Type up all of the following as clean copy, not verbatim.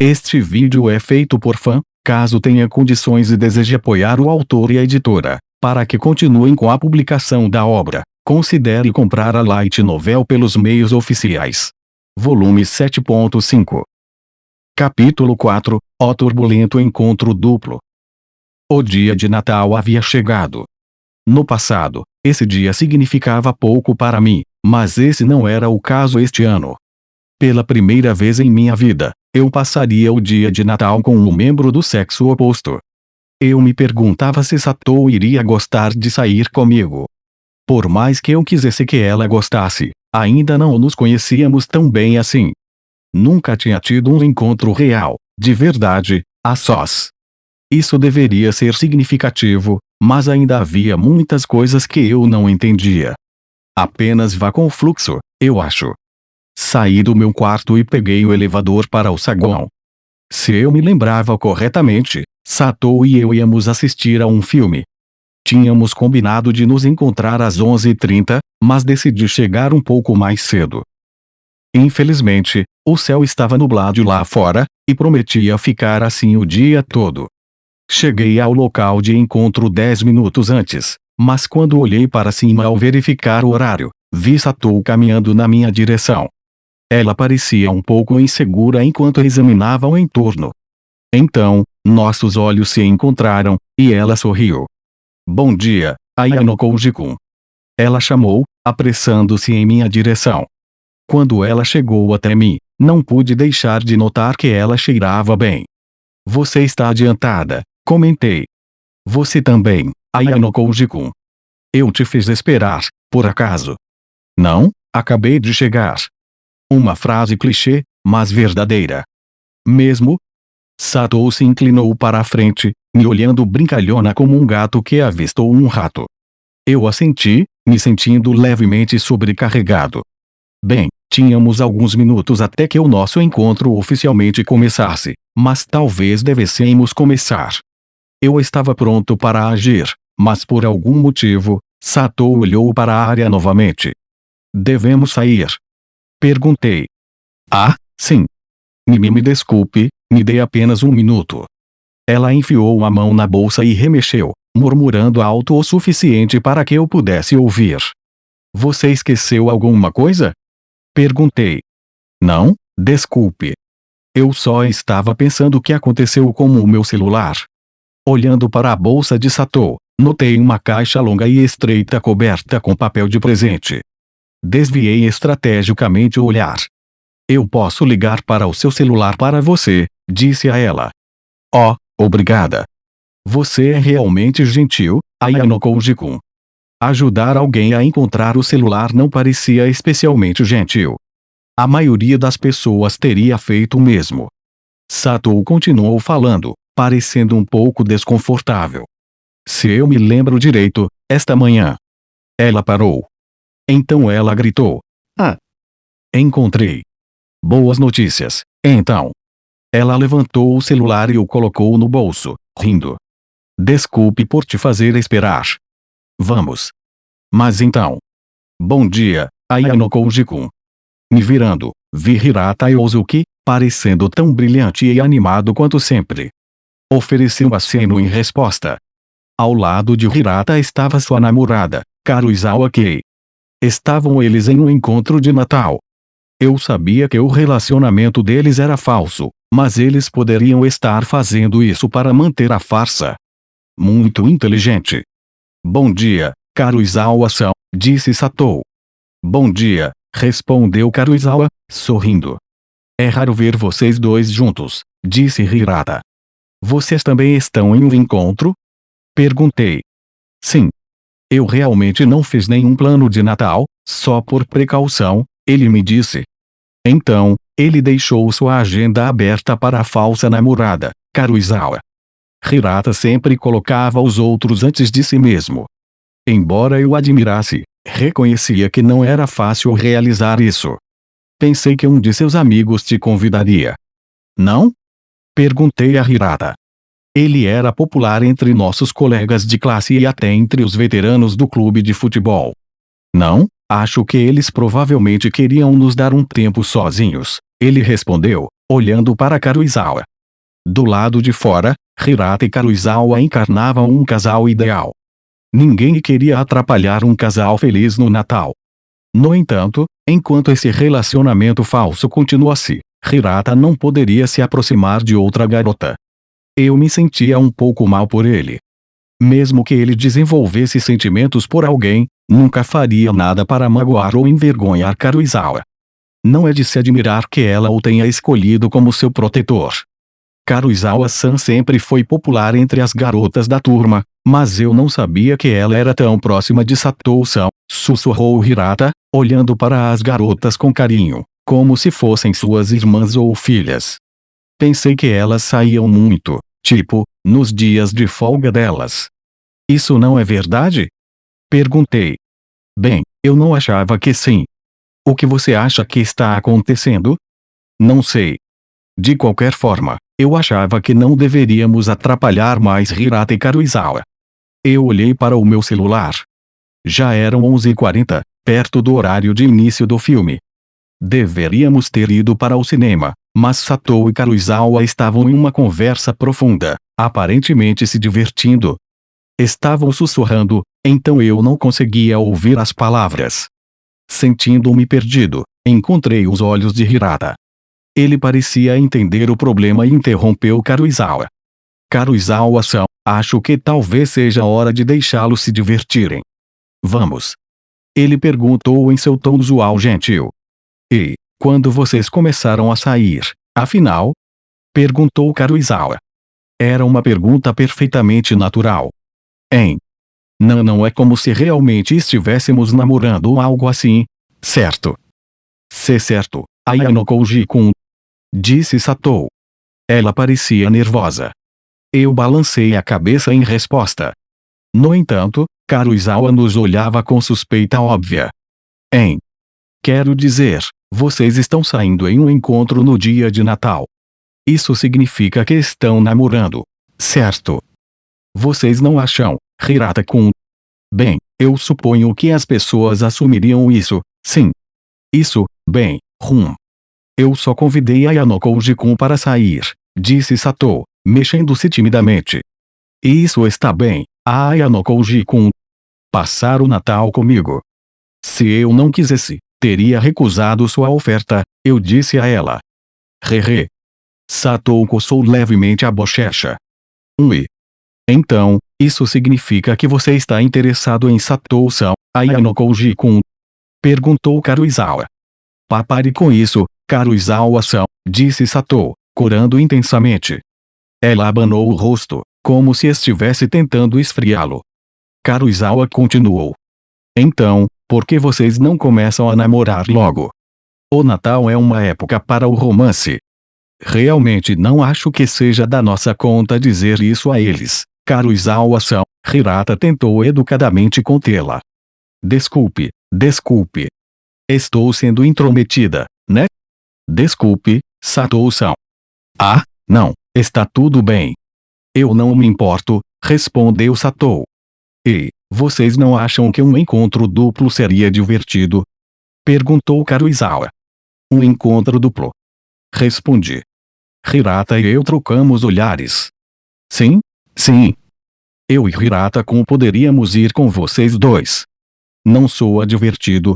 Este vídeo é feito por fã. Caso tenha condições e deseje apoiar o autor e a editora, para que continuem com a publicação da obra, considere comprar a Light Novel pelos meios oficiais. Volume 7.5. Capítulo 4. O turbulento encontro duplo. O dia de Natal havia chegado. No passado, esse dia significava pouco para mim, mas esse não era o caso este ano. Pela primeira vez em minha vida, eu passaria o dia de Natal com um membro do sexo oposto. Eu me perguntava se Satou iria gostar de sair comigo. Por mais que eu quisesse que ela gostasse, ainda não nos conhecíamos tão bem assim. Nunca tinha tido um encontro real, de verdade, a sós. Isso deveria ser significativo, mas ainda havia muitas coisas que eu não entendia. Apenas vá com o fluxo, eu acho. Saí do meu quarto e peguei o elevador para o saguão. Se eu me lembrava corretamente, Satou e eu íamos assistir a um filme. Tínhamos combinado de nos encontrar às 11h30, mas decidi chegar um pouco mais cedo. Infelizmente, o céu estava nublado lá fora, e prometia ficar assim o dia todo. Cheguei ao local de encontro 10 minutos antes, mas quando olhei para cima ao verificar o horário, vi Satou caminhando na minha direção. Ela parecia um pouco insegura enquanto examinava o entorno. Então, nossos olhos se encontraram, e ela sorriu. Bom dia, Ayano Koji-kun. Ela chamou, apressando-se em minha direção. Quando ela chegou até mim, não pude deixar de notar que ela cheirava bem. Você está adiantada, comentei. Você também, Ayano Koji-kun. Eu te fiz esperar, por acaso? Não, acabei de chegar. Uma frase clichê, mas verdadeira. Mesmo? Satou se inclinou para a frente, me olhando brincalhona como um gato que avistou um rato. Eu assenti, me sentindo levemente sobrecarregado. Bem, tínhamos alguns minutos até que o nosso encontro oficialmente começasse, mas talvez devêssemos começar. Eu estava pronto para agir, mas por algum motivo, Satou olhou para a área novamente. Devemos sair? Perguntei. Ah, sim. Me desculpe, me dê apenas um minuto. Ela enfiou a mão na bolsa e remexeu, murmurando alto o suficiente para que eu pudesse ouvir. Você esqueceu alguma coisa? Perguntei. Não, desculpe. Eu só estava pensando o que aconteceu com o meu celular. Olhando para a bolsa de Satou, notei uma caixa longa e estreita coberta com papel de presente. Desviei estrategicamente o olhar. Eu posso ligar para o seu celular para você, disse a ela. Oh, obrigada. Você é realmente gentil, Ayano Koji-kun. Ajudar alguém a encontrar o celular não parecia especialmente gentil. A maioria das pessoas teria feito o mesmo. Satou continuou falando, parecendo um pouco desconfortável. Se eu me lembro direito, esta manhã. Ela parou. Então ela gritou. Ah! Encontrei. Boas notícias, então. Ela levantou o celular e o colocou no bolso, rindo. Desculpe por te fazer esperar. Vamos. Mas então. Bom dia, Ayano Koji-kun. Me virando, vi Hirata Yosuke, parecendo tão brilhante e animado quanto sempre. Ofereci um aceno em resposta. Ao lado de Hirata estava sua namorada, Karuizawa Kei. Estavam eles em um encontro de Natal. Eu sabia que o relacionamento deles era falso, mas eles poderiam estar fazendo isso para manter a farsa. Muito inteligente. Bom dia, Karuizawa-san, disse Satou. Bom dia, respondeu Karuizawa, sorrindo. É raro ver vocês dois juntos, disse Hirata. Vocês também estão em um encontro? Perguntei. Sim. Eu realmente não fiz nenhum plano de Natal, só por precaução, ele me disse. Então, ele deixou sua agenda aberta para a falsa namorada, Karuizawa. Hirata sempre colocava os outros antes de si mesmo. Embora eu admirasse, reconhecia que não era fácil realizar isso. Pensei que um de seus amigos te convidaria. Não? Perguntei a Hirata. Ele era popular entre nossos colegas de classe e até entre os veteranos do clube de futebol. Não, acho que eles provavelmente queriam nos dar um tempo sozinhos, ele respondeu, olhando para Karuizawa. Do lado de fora, Hirata e Karuizawa encarnavam um casal ideal. Ninguém queria atrapalhar um casal feliz no Natal. No entanto, enquanto esse relacionamento falso continuasse, Hirata não poderia se aproximar de outra garota. Eu me sentia um pouco mal por ele. Mesmo que ele desenvolvesse sentimentos por alguém, nunca faria nada para magoar ou envergonhar Karuizawa. Não é de se admirar que ela o tenha escolhido como seu protetor. Karuizawa-san sempre foi popular entre as garotas da turma, mas eu não sabia que ela era tão próxima de Satou-san, sussurrou Hirata, olhando para as garotas com carinho, como se fossem suas irmãs ou filhas. Pensei que elas saíam muito, tipo, nos dias de folga delas. Isso não é verdade? Perguntei. Bem, eu não achava que sim. O que você acha que está acontecendo? Não sei. De qualquer forma, eu achava que não deveríamos atrapalhar mais Hirata e Karuizawa. Eu olhei para o meu celular. Já eram 11h40, perto do horário de início do filme. Deveríamos ter ido para o cinema, mas Satou e Karuizawa estavam em uma conversa profunda, aparentemente se divertindo. Estavam sussurrando, então eu não conseguia ouvir as palavras. Sentindo-me perdido, encontrei os olhos de Hirata. Ele parecia entender o problema e interrompeu Karuizawa. Karuizawa-san, acho que talvez seja hora de deixá-los se divertirem. Vamos. Ele perguntou em seu tom usual gentil. E, quando vocês começaram a sair, afinal? Perguntou Karuizawa. Era uma pergunta perfeitamente natural. Não é como se realmente estivéssemos namorando ou algo assim, certo? Certo, Ayano Koji-kun. Disse Satou. Ela parecia nervosa. Eu balancei a cabeça em resposta. No entanto, Karuizawa nos olhava com suspeita óbvia. Quero dizer, vocês estão saindo em um encontro no dia de Natal. Isso significa que estão namorando, certo? Vocês não acham, Hirata-kun? Bem, eu suponho que as pessoas assumiriam isso, sim. Isso, bem, Eu só convidei Ayano Koji-kun para sair, disse Satou, mexendo-se timidamente. E isso está bem, Ayano Koji-kun. Passar o Natal comigo. Se eu não quisesse, teria recusado sua oferta, eu disse a ela. Hehe. Satou coçou levemente a bochecha. Ui. Então, isso significa que você está interessado em Satou-san, Ayano Koji-kun? Perguntou Karuizawa. Pare com isso, Karuizawa-san, disse Satou, corando intensamente. Ela abanou o rosto, como se estivesse tentando esfriá-lo. Karuizawa continuou. Então, por que vocês não começam a namorar logo? O Natal é uma época para o romance. Realmente não acho que seja da nossa conta dizer isso a eles, Karuizawa-san. Hirata tentou educadamente contê-la. Desculpe. Estou sendo intrometida, né? Desculpe, Satou-san. Ah, não, está tudo bem. Eu não me importo, respondeu Satou. E, vocês não acham que um encontro duplo seria divertido? Perguntou Karuizawa. Um encontro duplo? Respondi. Hirata e eu trocamos olhares. Sim. Eu e Hirata-kun poderíamos ir com vocês dois. Não soa divertido.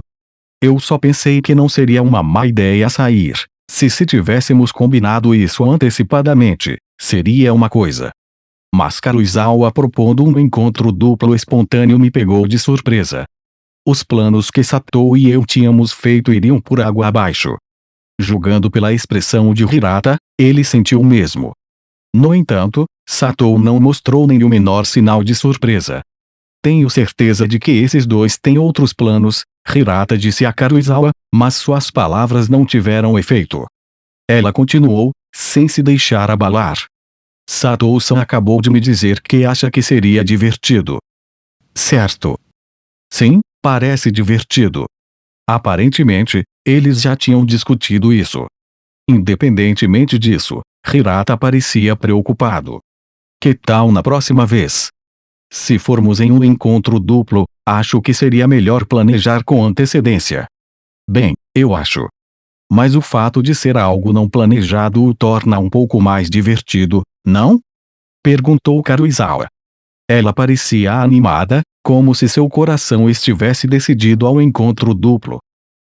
Eu só pensei que não seria uma má ideia sair. Se tivéssemos combinado isso antecipadamente, seria uma coisa. Mas Karuizawa propondo um encontro duplo espontâneo me pegou de surpresa. Os planos que Satou e eu tínhamos feito iriam por água abaixo. Julgando pela expressão de Hirata, ele sentiu o mesmo. No entanto, Satou não mostrou nem o menor sinal de surpresa. Tenho certeza de que esses dois têm outros planos, Hirata disse a Karuizawa, mas suas palavras não tiveram efeito. Ela continuou, sem se deixar abalar. Satou-san acabou de me dizer que acha que seria divertido. Certo. Sim, parece divertido. Aparentemente, eles já tinham discutido isso. Independentemente disso, Hirata parecia preocupado. Que tal na próxima vez? Se formos em um encontro duplo, acho que seria melhor planejar com antecedência. Bem, eu acho. mas o fato de ser algo não planejado o torna um pouco mais divertido, não? Perguntou Karuizawa. Ela parecia animada, como se seu coração estivesse decidido ao encontro duplo.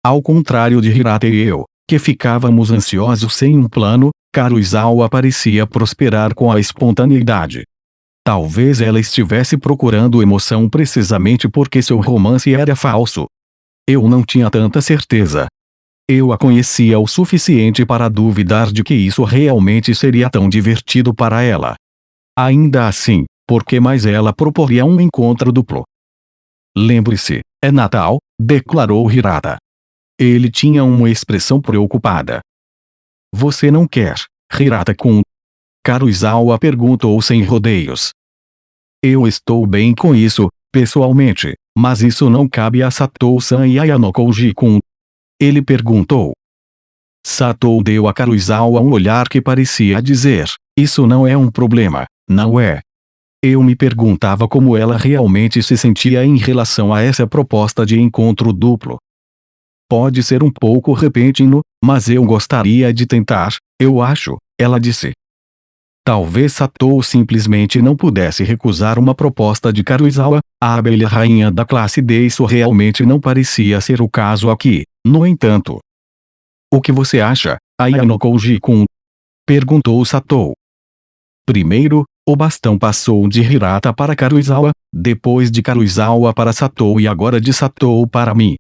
Ao contrário de Hirata e eu, que ficávamos ansiosos sem um plano, Karuizawa parecia prosperar com a espontaneidade. Talvez ela estivesse procurando emoção precisamente porque seu romance era falso. Eu não tinha tanta certeza. Eu a conhecia o suficiente para duvidar de que isso realmente seria tão divertido para ela. Ainda assim, por que mais ela proporia um encontro duplo? Lembre-se, é Natal, declarou Hirata. Ele tinha uma expressão preocupada. Você não quer, Hirata-kun? Karuizawa perguntou sem rodeios. Eu estou bem com isso, pessoalmente, mas isso não cabe a Satou-san e Ayano Koji-kun. Ele perguntou. Satou deu a Karuizawa um olhar que parecia dizer, isso não é um problema, não é? Eu me perguntava como ela realmente se sentia em relação a essa proposta de encontro duplo. Pode ser um pouco repentino, mas eu gostaria de tentar, eu acho, ela disse. Talvez Satou simplesmente não pudesse recusar uma proposta de Karuizawa, a abelha rainha da classe D. Isso realmente não parecia ser o caso aqui, no entanto. O que você acha, Ayano Koji-kun? Perguntou Satou. Primeiro, o bastão passou de Hirata para Karuizawa, depois de Karuizawa para Satou e agora de Satou para mim.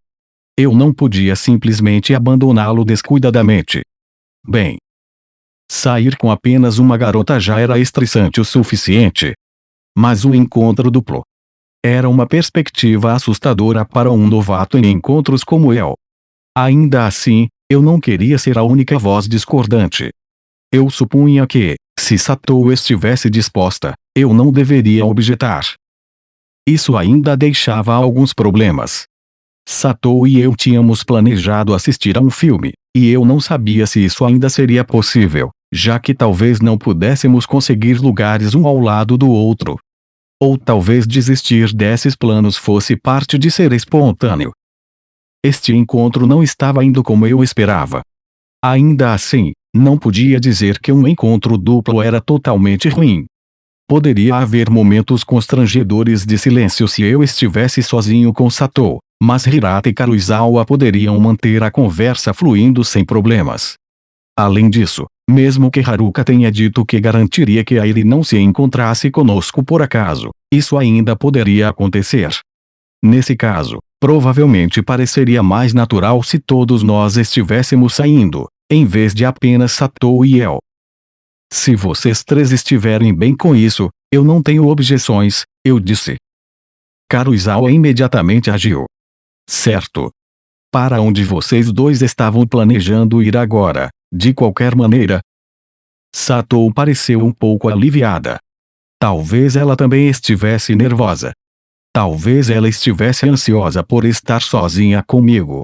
Eu não podia simplesmente abandoná-lo descuidadamente. Bem. Sair com apenas uma garota já era estressante o suficiente. Mas o encontro duplo era uma perspectiva assustadora para um novato em encontros como eu. Ainda assim, eu não queria ser a única voz discordante. Eu supunha que, se Satou estivesse disposta, eu não deveria objetar. Isso ainda deixava alguns problemas. Satou e eu tínhamos planejado assistir a um filme, e eu não sabia se isso ainda seria possível, já que talvez não pudéssemos conseguir lugares um ao lado do outro. Ou talvez desistir desses planos fosse parte de ser espontâneo. Este encontro não estava indo como eu esperava. Ainda assim, não podia dizer que um encontro duplo era totalmente ruim. Poderia haver momentos constrangedores de silêncio se eu estivesse sozinho com Satou, mas Hirata e Karuizawa poderiam manter a conversa fluindo sem problemas. Além disso, mesmo que Haruka tenha dito que garantiria que Airi não se encontrasse conosco por acaso, isso ainda poderia acontecer. Nesse caso, provavelmente pareceria mais natural se todos nós estivéssemos saindo, em vez de apenas Satou e eu. Se vocês três estiverem bem com isso, eu não tenho objeções, eu disse. Karuizawa imediatamente agiu. Certo. Para onde vocês dois estavam planejando ir agora, de qualquer maneira? Satou pareceu um pouco aliviada. Talvez ela também estivesse nervosa. Talvez ela estivesse ansiosa por estar sozinha comigo.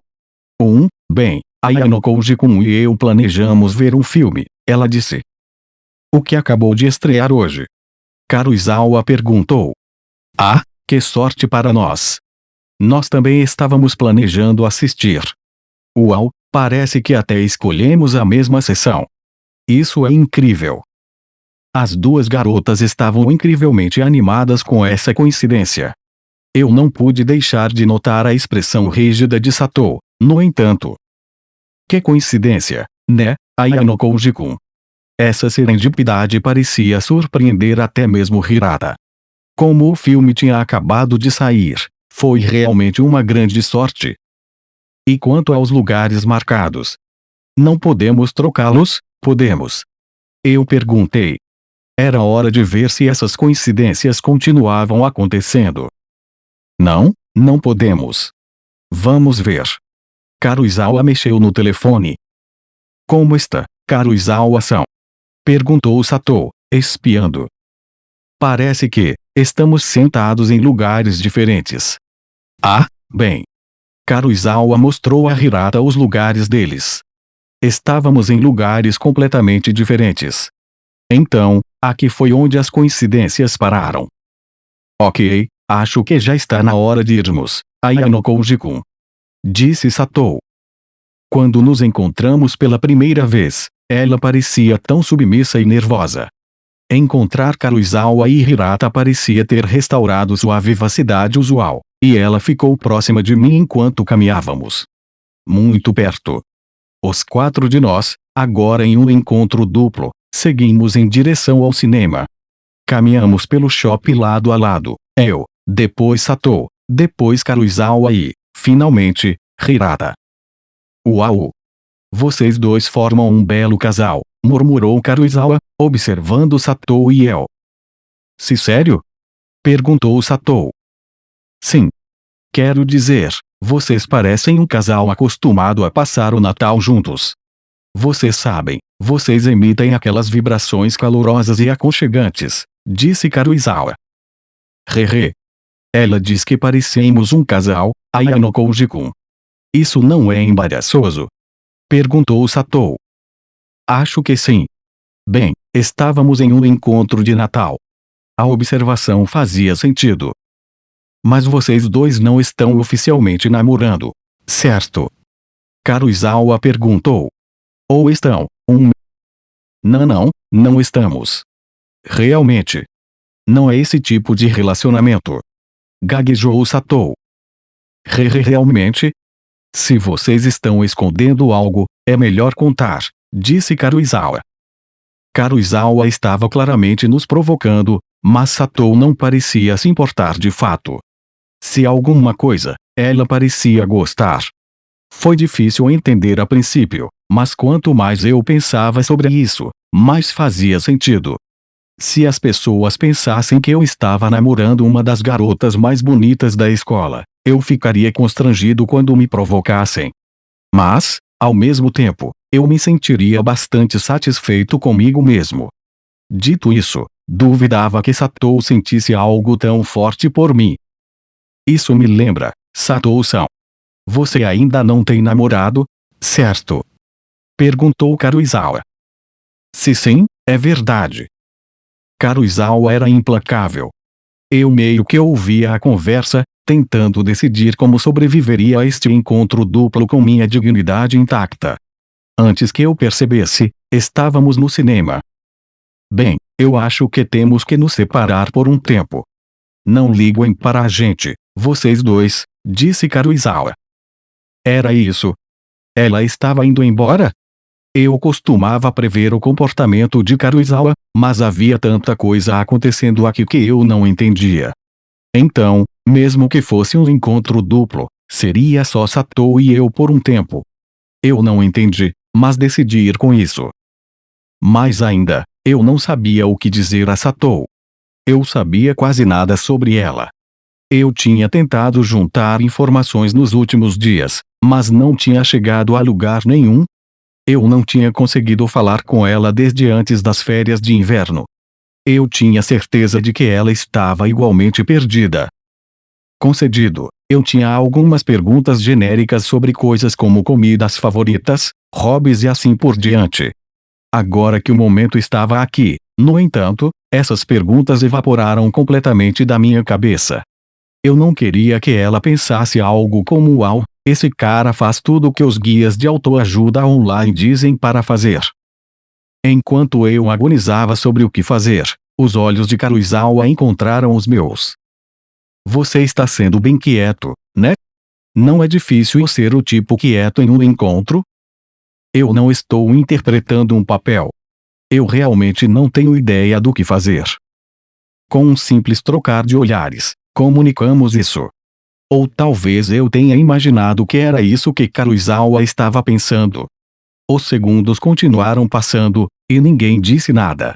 Bem, Ayano Koji-kun e eu planejamos ver um filme, ela disse. O que acabou de estrear hoje? Karuizawa perguntou. Ah, que sorte para nós! Nós também estávamos planejando assistir. Uau, parece que até escolhemos a mesma sessão. Isso é incrível. As duas garotas estavam incrivelmente animadas com essa coincidência. Eu não pude deixar de notar a expressão rígida de Satou, no entanto. Que coincidência, né, Ayano Koji-kun? Essa serendipidade parecia surpreender até mesmo Hirata. Como o filme tinha acabado de sair, foi realmente uma grande sorte. E quanto aos lugares marcados? Não podemos trocá-los, podemos? Eu perguntei. Era hora de ver se essas coincidências continuavam acontecendo. Não podemos. Vamos ver. Karuizawa mexeu no telefone. Como está, Karuizawa-san? Perguntou Satou, espiando. Parece que estamos sentados em lugares diferentes. Ah, bem. Karuizawa mostrou a Hirata os lugares deles. Estávamos em lugares completamente diferentes. Então, aqui foi onde as coincidências pararam. Ok, acho que já está na hora de irmos, Ayano Koji-kun. Disse Satou. Quando nos encontramos pela primeira vez, ela parecia tão submissa e nervosa. Encontrar Karuizawa e Hirata parecia ter restaurado sua vivacidade usual, e ela ficou próxima de mim enquanto caminhávamos. Muito perto. Os quatro de nós, agora em um encontro duplo, seguimos em direção ao cinema. Caminhamos pelo shopping lado a lado, eu, depois Satou, depois Karuizawa e, finalmente, Hirata. Uau! Vocês dois formam um belo casal, murmurou Karuizawa, observando Satou e eu. Se sério? Perguntou Satou. Sim. Quero dizer, vocês parecem um casal acostumado a passar o Natal juntos. Vocês sabem, vocês emitem aquelas vibrações calorosas e aconchegantes, disse Karuizawa. Hehe. Ela diz que parecemos um casal, Ayano Koji-kun. Isso não é embaraçoso? Perguntou Satou. Acho que sim. Bem, estávamos em um encontro de Natal. A observação fazia sentido. Mas vocês dois não estão oficialmente namorando, certo? Karuizawa perguntou. Ou estão, Não estamos. Realmente. Não é esse tipo de relacionamento. Gaguejou Satou. Realmente? Se vocês estão escondendo algo, é melhor contar, disse Karuizawa. Karuizawa estava claramente nos provocando, mas Satou não parecia se importar de fato. Se alguma coisa, ela parecia gostar. Foi difícil entender a princípio, mas quanto mais eu pensava sobre isso, mais fazia sentido. Se as pessoas pensassem que eu estava namorando uma das garotas mais bonitas da escola, eu ficaria constrangido quando me provocassem. Mas, ao mesmo tempo, eu me sentiria bastante satisfeito comigo mesmo. Dito isso, duvidava que Satou sentisse algo tão forte por mim. Isso me lembra, Satou-san. Você ainda não tem namorado, certo? Perguntou Karuizawa. Se sim, é verdade. Karuizawa era implacável. Eu meio que ouvia a conversa, tentando decidir como sobreviveria a este encontro duplo com minha dignidade intacta. Antes que eu percebesse, estávamos no cinema. Bem, eu acho que temos que nos separar por um tempo. Não liguem para a gente, vocês dois, disse Karuizawa. Era isso. Ela estava indo embora? Eu costumava prever o comportamento de Karuizawa, mas havia tanta coisa acontecendo aqui que eu não entendia. Então, mesmo que fosse um encontro duplo, seria só Satou e eu por um tempo. Eu não entendi, mas decidi ir com isso. Mais ainda, eu não sabia o que dizer a Satou. Eu sabia quase nada sobre ela. Eu tinha tentado juntar informações nos últimos dias, mas não tinha chegado a lugar nenhum. Eu não tinha conseguido falar com ela desde antes das férias de inverno. Eu tinha certeza de que ela estava igualmente perdida. Concedido, eu tinha algumas perguntas genéricas sobre coisas como comidas favoritas, hobbies e assim por diante. Agora que o momento estava aqui, no entanto, essas perguntas evaporaram completamente da minha cabeça. Eu não queria que ela pensasse algo como uau, esse cara faz tudo o que os guias de autoajuda online dizem para fazer. Enquanto eu agonizava sobre o que fazer, os olhos de Karuizawa encontraram os meus. Você está sendo bem quieto, né? Não é difícil ser o tipo quieto em um encontro? Eu não estou interpretando um papel. Eu realmente não tenho ideia do que fazer. Com um simples trocar de olhares, comunicamos isso. Ou talvez eu tenha imaginado que era isso que Karuizawa estava pensando. Os segundos continuaram passando, e ninguém disse nada.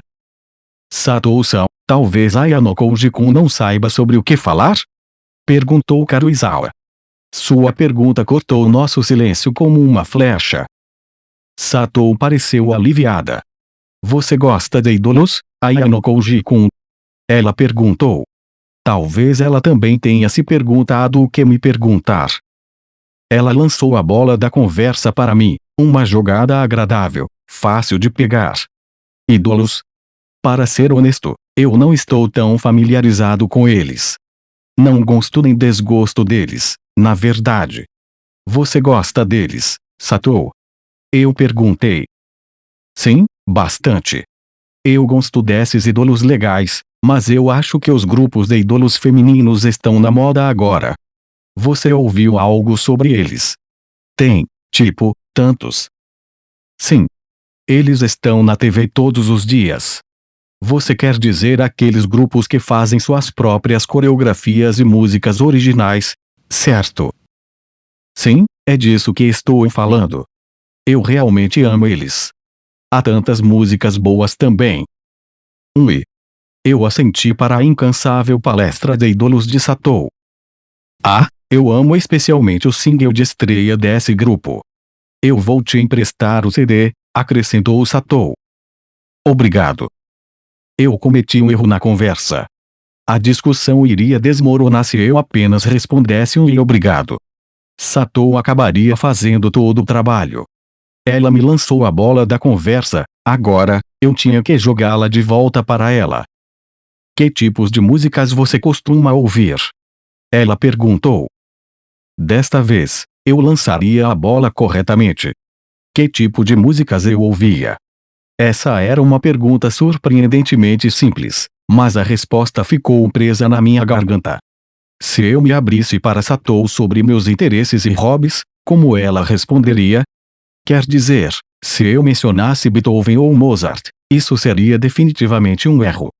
Satou-san, talvez Ayano Koji-kun não saiba sobre o que falar? Perguntou Karuizawa. Sua pergunta cortou nosso silêncio como uma flecha. Satou pareceu aliviada. Você gosta de ídolos, Ayano Koji-kun? Ela perguntou. Talvez ela também tenha se perguntado o que me perguntar. Ela lançou a bola da conversa para mim, uma jogada agradável, fácil de pegar. Ídolos? Para ser honesto, eu não estou tão familiarizado com eles. Não gosto nem desgosto deles, na verdade. Você gosta deles, Satou? Eu perguntei. Sim, bastante. Eu gosto desses ídolos legais, mas eu acho que os grupos de ídolos femininos estão na moda agora. Você ouviu algo sobre eles? Tem, tipo, tantos. Sim. Eles estão na TV todos os dias. Você quer dizer aqueles grupos que fazem suas próprias coreografias e músicas originais, certo? Sim, é disso que estou falando. Eu realmente amo eles. Há tantas músicas boas também. E eu assenti para a incansável palestra de ídolos de Satou. Ah, eu amo especialmente o single de estreia desse grupo. Eu vou te emprestar o CD, acrescentou Satou. Obrigado. Eu cometi um erro na conversa. A discussão iria desmoronar se eu apenas respondesse um obrigado. Satou acabaria fazendo todo o trabalho. Ela me lançou a bola da conversa, agora, eu tinha que jogá-la de volta para ela. Que tipos de músicas você costuma ouvir? Ela perguntou. Desta vez, eu lançaria a bola corretamente. Que tipo de músicas eu ouvia? Essa era uma pergunta surpreendentemente simples, mas a resposta ficou presa na minha garganta. Se eu me abrisse para Satou sobre meus interesses e hobbies, como ela responderia? Quer dizer, se eu mencionasse Beethoven ou Mozart, isso seria definitivamente um erro.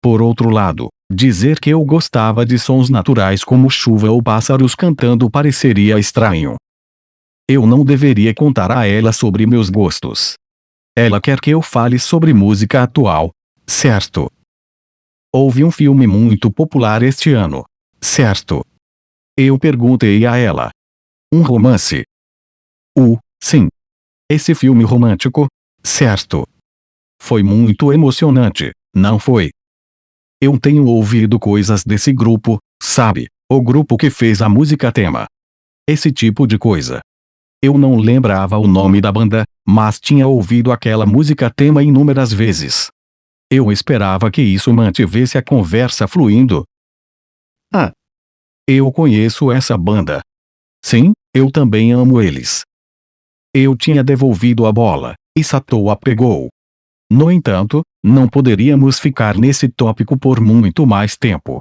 Por outro lado, dizer que eu gostava de sons naturais como chuva ou pássaros cantando pareceria estranho. Eu não deveria contar a ela sobre meus gostos. Ela quer que eu fale sobre música atual, certo? Houve um filme muito popular este ano, certo? Eu perguntei a ela. Um romance? Sim. Esse filme romântico, certo? Foi muito emocionante, não foi? Eu tenho ouvido coisas desse grupo, sabe? O grupo que fez a música tema. Esse tipo de coisa. Eu não lembrava o nome da banda, mas tinha ouvido aquela música tema inúmeras vezes. Eu esperava que isso mantivesse a conversa fluindo. Ah! Eu conheço essa banda. Sim, eu também amo eles. Eu tinha devolvido a bola, e Satou a pegou. No entanto, não poderíamos ficar nesse tópico por muito mais tempo.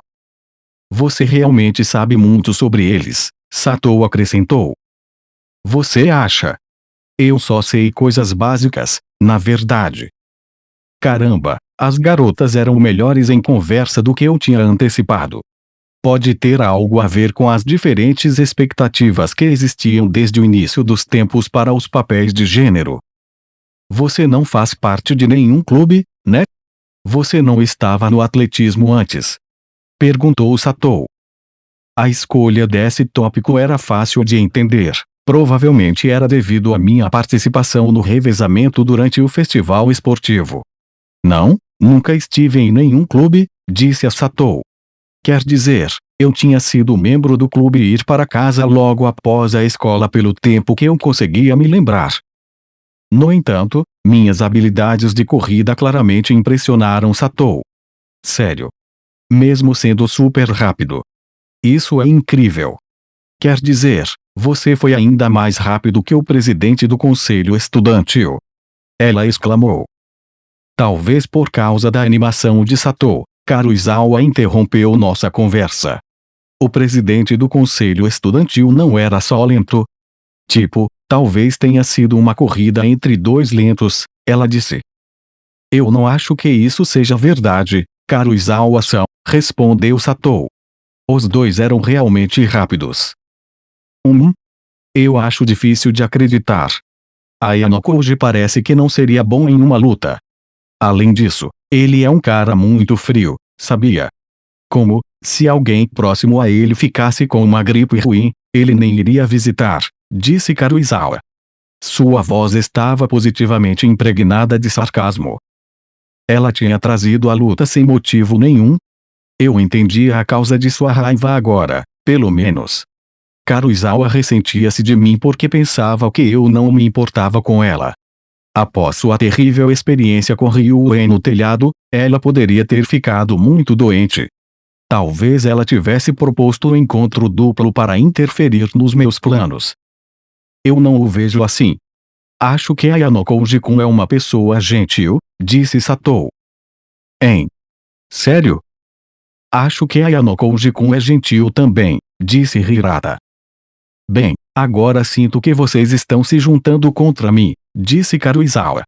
Você realmente sabe muito sobre eles, Satou acrescentou. Você acha? Eu só sei coisas básicas, na verdade. Caramba, as garotas eram melhores em conversa do que eu tinha antecipado. Pode ter algo a ver com as diferentes expectativas que existiam desde o início dos tempos para os papéis de gênero. Você não faz parte de nenhum clube, né? Você não estava no atletismo antes? Perguntou Satou. A escolha desse tópico era fácil de entender. Provavelmente era devido à minha participação no revezamento durante o festival esportivo. Não, nunca estive em nenhum clube, disse a Satou. Quer dizer, eu tinha sido membro do clube e ir para casa logo após a escola pelo tempo que eu conseguia me lembrar. No entanto, minhas habilidades de corrida claramente impressionaram Satou. Sério. Mesmo sendo super rápido. Isso é incrível. Quer dizer, você foi ainda mais rápido que o presidente do conselho estudantil. Ela exclamou. Talvez por causa da animação de Satou, Karuizawa interrompeu nossa conversa. O presidente do conselho estudantil não era só lento. Tipo, talvez tenha sido uma corrida entre dois lentos, ela disse. Eu não acho que isso seja verdade, Karuizawa-san, respondeu Satou. Os dois eram realmente rápidos. Eu acho difícil de acreditar. A Yanoko hoje parece que não seria bom em uma luta. Além disso, ele é um cara muito frio, sabia? Como, se alguém próximo a ele ficasse com uma gripe ruim, ele nem iria visitar, disse Karuizawa. Sua voz estava positivamente impregnada de sarcasmo. Ela tinha trazido a luta sem motivo nenhum? Eu entendia a causa de sua raiva agora, pelo menos. Karuizawa ressentia-se de mim porque pensava que eu não me importava com ela. Após sua terrível experiência com Ryuen no telhado, ela poderia ter ficado muito doente. Talvez ela tivesse proposto um encontro duplo para interferir nos meus planos. Eu não o vejo assim. Acho que Ayano Koji-kun é uma pessoa gentil, disse Satou. Hein? Sério? Acho que Ayano Koji-kun é gentil também, disse Hirata. Bem, agora sinto que vocês estão se juntando contra mim, disse Karuizawa.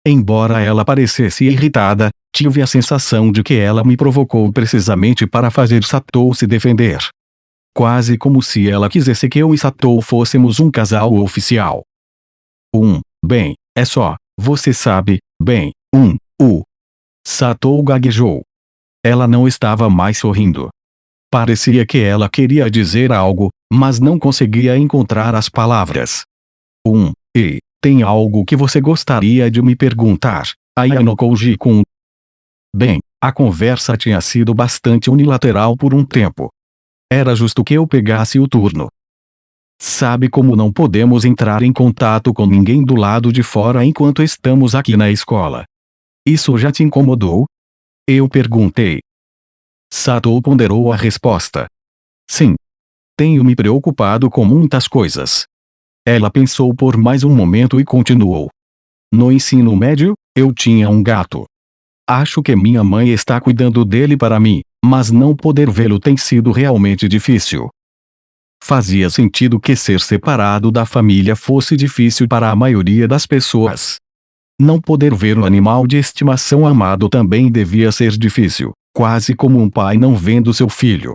Embora ela parecesse irritada, tive a sensação de que ela me provocou precisamente para fazer Satou se defender. Quase como se ela quisesse que eu e Satou fôssemos um casal oficial. Bem, é só, você sabe, bem, Satou gaguejou. Ela não estava mais sorrindo. Parecia que ela queria dizer algo, mas não conseguia encontrar as palavras. E, tem algo que você gostaria de me perguntar, Ayano Koji-kun? Bem, a conversa tinha sido bastante unilateral por um tempo. Era justo que eu pegasse o turno. Sabe como não podemos entrar em contato com ninguém do lado de fora enquanto estamos aqui na escola? Isso já te incomodou? Eu perguntei. Satou ponderou a resposta. Sim. Tenho me preocupado com muitas coisas. Ela pensou por mais um momento e continuou. No ensino médio, eu tinha um gato. Acho que minha mãe está cuidando dele para mim, mas não poder vê-lo tem sido realmente difícil. Fazia sentido que ser separado da família fosse difícil para a maioria das pessoas. Não poder ver o animal de estimação amado também devia ser difícil, quase como um pai não vendo seu filho.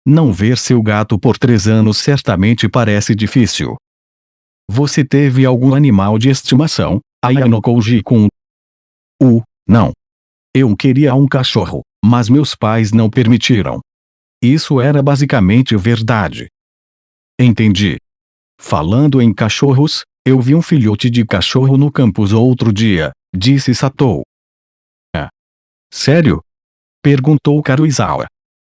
Não ver seu gato por 3 anos certamente parece difícil. Você teve algum animal de estimação, Ayano Koji-kun? Não. Eu queria um cachorro, mas meus pais não permitiram. Isso era basicamente verdade. Entendi. Falando em cachorros, eu vi um filhote de cachorro no campus outro dia, disse Satou. Sério? Perguntou Karuizawa.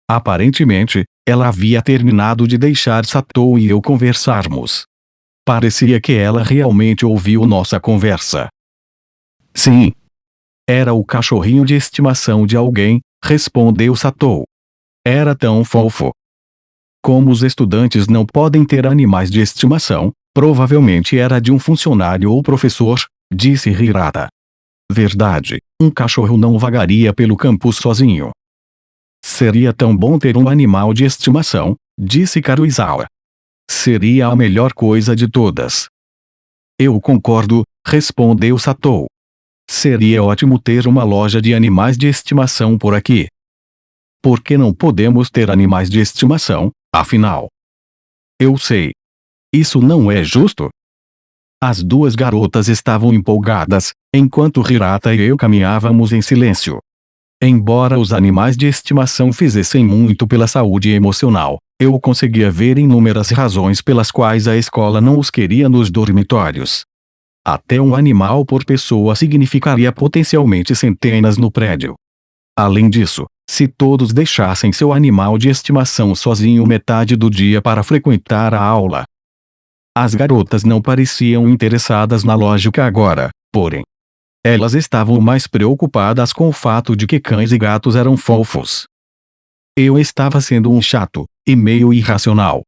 Aparentemente, ela havia terminado de deixar Satou e eu conversarmos. Parecia que ela realmente ouviu nossa conversa. Sim. Era o cachorrinho de estimação de alguém, respondeu Satou. Era tão fofo. Como os estudantes não podem ter animais de estimação, provavelmente era de um funcionário ou professor, disse Hirata. Verdade, um cachorro não vagaria pelo campus sozinho. Seria tão bom ter um animal de estimação, disse Karuizawa. Seria a melhor coisa de todas. Eu concordo, respondeu Satou. Seria ótimo ter uma loja de animais de estimação por aqui. Por que não podemos ter animais de estimação, afinal? Eu sei. Isso não é justo? As duas garotas estavam empolgadas, enquanto Hirata e eu caminhávamos em silêncio. Embora os animais de estimação fizessem muito pela saúde emocional, eu conseguia ver inúmeras razões pelas quais a escola não os queria nos dormitórios. Até um animal por pessoa significaria potencialmente centenas no prédio. Além disso, se todos deixassem seu animal de estimação sozinho metade do dia para frequentar a aula. As garotas não pareciam interessadas na lógica agora, porém. Elas estavam mais preocupadas com o fato de que cães e gatos eram fofos. Eu estava sendo um chato, e meio irracional.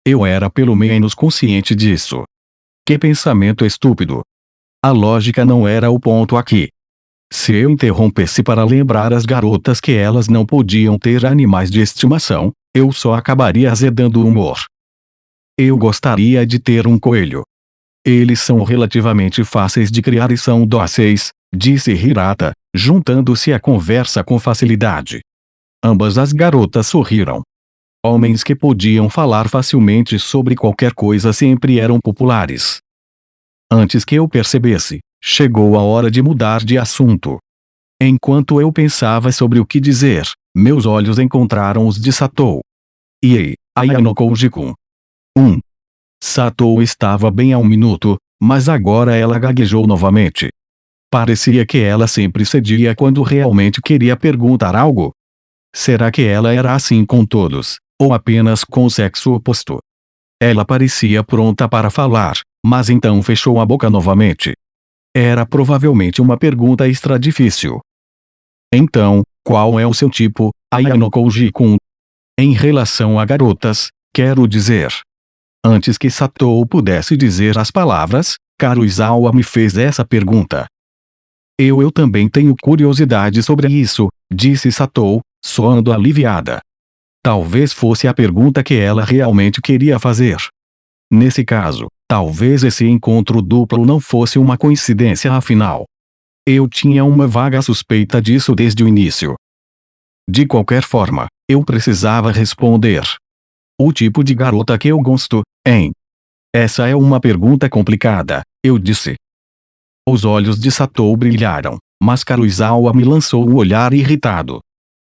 Eu era pelo menos consciente disso. Que pensamento estúpido. A lógica não era o ponto aqui. Se eu interrompesse para lembrar as garotas que elas não podiam ter animais de estimação, eu só acabaria azedando o humor. Eu gostaria de ter um coelho. Eles são relativamente fáceis de criar e são dóceis, disse Hirata, juntando-se à conversa com facilidade. Ambas as garotas sorriram. Homens que podiam falar facilmente sobre qualquer coisa sempre eram populares. Antes que eu percebesse, chegou a hora de mudar de assunto. Enquanto eu pensava sobre o que dizer, meus olhos encontraram os de Satou. Ayano Koji-kun. Satou estava bem há um minuto, mas agora ela gaguejou novamente. Parecia que ela sempre cedia quando realmente queria perguntar algo. Será que ela era assim com todos, ou apenas com o sexo oposto? Ela parecia pronta para falar, mas então fechou a boca novamente. Era provavelmente uma pergunta extra difícil. Então, qual é o seu tipo, Ayano Koji-kun? Em relação a garotas, quero dizer. Antes que Satou pudesse dizer as palavras, Karuizawa me fez essa pergunta. Eu também tenho curiosidade sobre isso, disse Satou, soando aliviada. Talvez fosse a pergunta que ela realmente queria fazer. Nesse caso, talvez esse encontro duplo não fosse uma coincidência afinal. Eu tinha uma vaga suspeita disso desde o início. De qualquer forma, eu precisava responder. O tipo de garota que eu gosto, hein? Essa é uma pergunta complicada, eu disse. Os olhos de Satou brilharam, mas Karuizawa me lançou um olhar irritado.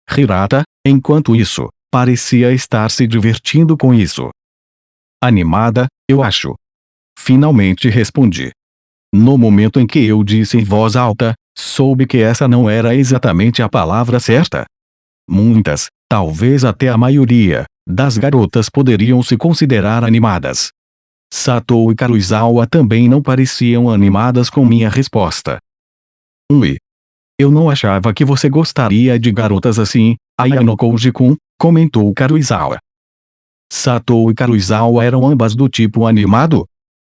Hirata, enquanto isso, parecia estar se divertindo com isso. Animada, eu acho. Finalmente respondi. No momento em que eu disse em voz alta, soube que essa não era exatamente a palavra certa. Muitas, talvez até a maioria, das garotas poderiam se considerar animadas. Satou e Karuizawa também não pareciam animadas com minha resposta. Ui. Eu não achava que você gostaria de garotas assim, Ayano Koji-kun, comentou Karuizawa. Satou e Karuizawa eram ambas do tipo animado?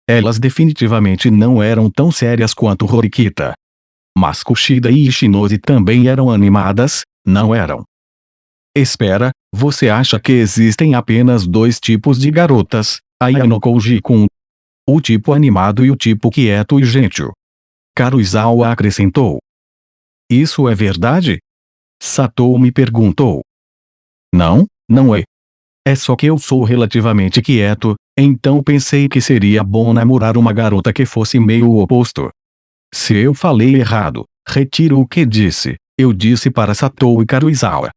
Elas definitivamente não eram tão sérias quanto Horikita. Mas Kushida e Ishinose também eram animadas, não eram? Espera, você acha que existem apenas dois tipos de garotas, Ayano Koji-kun? O tipo animado e o tipo quieto e gentil. Karuizawa acrescentou. Isso é verdade? Satou me perguntou. Não, não é. É só que eu sou relativamente quieto, então pensei que seria bom namorar uma garota que fosse meio o oposto. Se eu falei errado, retiro o que disse, eu disse para Satou e Karuizawa.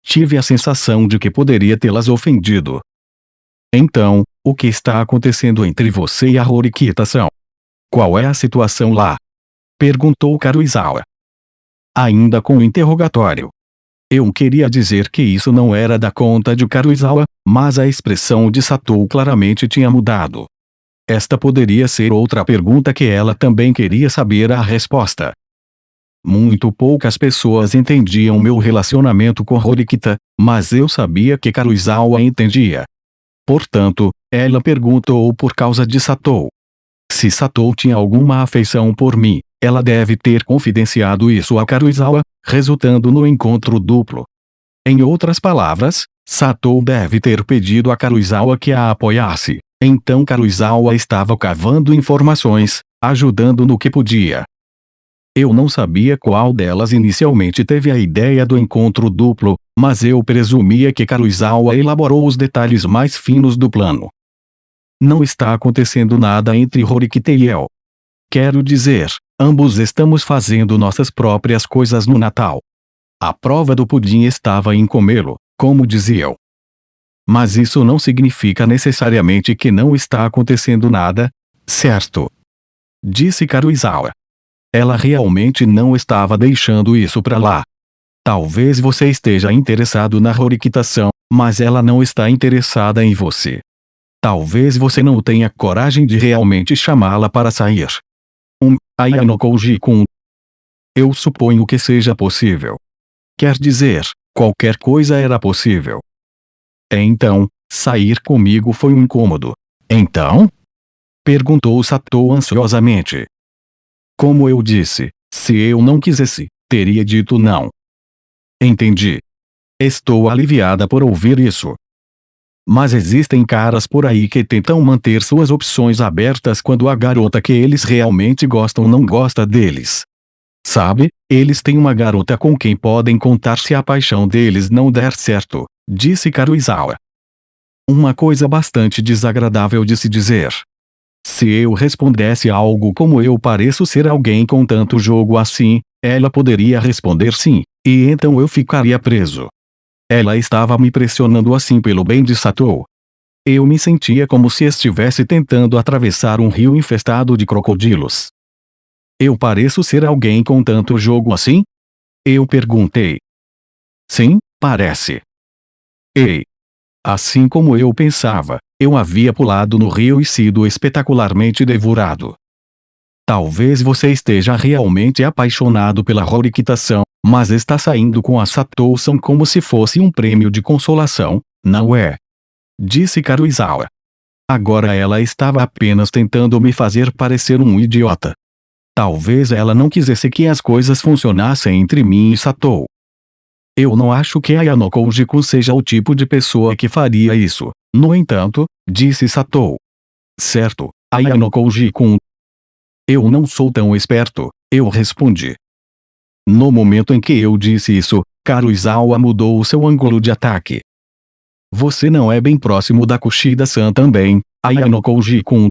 Tive a sensação de que poderia tê-las ofendido. Então, o que está acontecendo entre você e a Horikita-san? Qual é a situação lá? Perguntou Karuizawa. Ainda com o interrogatório. Eu queria dizer que isso não era da conta de Karuizawa, mas a expressão de Satou claramente tinha mudado. Esta poderia ser outra pergunta que ela também queria saber a resposta. Muito poucas pessoas entendiam meu relacionamento com Horikita, mas eu sabia que Karuizawa entendia. Portanto, ela perguntou por causa de Satou. Se Satou tinha alguma afeição por mim, ela deve ter confidenciado isso a Karuizawa, resultando no encontro duplo. Em outras palavras, Satou deve ter pedido a Karuizawa que a apoiasse, então Karuizawa estava cavando informações, ajudando no que podia. Eu não sabia qual delas inicialmente teve a ideia do encontro duplo, mas eu presumia que Karuizawa elaborou os detalhes mais finos do plano. Não está acontecendo nada entre Horikita e eu. Quero dizer, ambos estamos fazendo nossas próprias coisas no Natal. A prova do pudim estava em comê-lo, como diziam. Mas isso não significa necessariamente que não está acontecendo nada, certo? Disse Karuizawa. Ela realmente não estava deixando isso pra lá. Talvez você esteja interessado na Horikita-san, mas ela não está interessada em você. Talvez você não tenha coragem de realmente chamá-la para sair. Ayano Koji-kun. Eu suponho que seja possível. Quer dizer, qualquer coisa era possível. Então, sair comigo foi um incômodo. Então? Perguntou Satou ansiosamente. Como eu disse, se eu não quisesse, teria dito não. Entendi. Estou aliviada por ouvir isso. Mas existem caras por aí que tentam manter suas opções abertas quando a garota que eles realmente gostam não gosta deles. Sabe, eles têm uma garota com quem podem contar se a paixão deles não der certo, disse Karuizawa. Uma coisa bastante desagradável de se dizer. Se eu respondesse algo como eu pareço ser alguém com tanto jogo assim, ela poderia responder sim, e então eu ficaria preso. Ela estava me pressionando assim pelo bem de Satou. Eu me sentia como se estivesse tentando atravessar um rio infestado de crocodilos. Eu pareço ser alguém com tanto jogo assim? Eu perguntei. Sim, parece. Ei. Assim como eu pensava, eu havia pulado no rio e sido espetacularmente devorado. Talvez você esteja realmente apaixonado pela Horikita-san, mas está saindo com a Satou-san como se fosse um prêmio de consolação, não é? Disse Karuizawa. Agora ela estava apenas tentando me fazer parecer um idiota. Talvez ela não quisesse que as coisas funcionassem entre mim e Satou. Eu não acho que Ayano Koji-kun seja o tipo de pessoa que faria isso. No entanto, disse Satou. Certo, Ayano Koji-kun. Eu não sou tão esperto, eu respondi. No momento em que eu disse isso, Karuizawa mudou o seu ângulo de ataque. Você não é bem próximo da Kushida-san também, Ayano Koji-kun.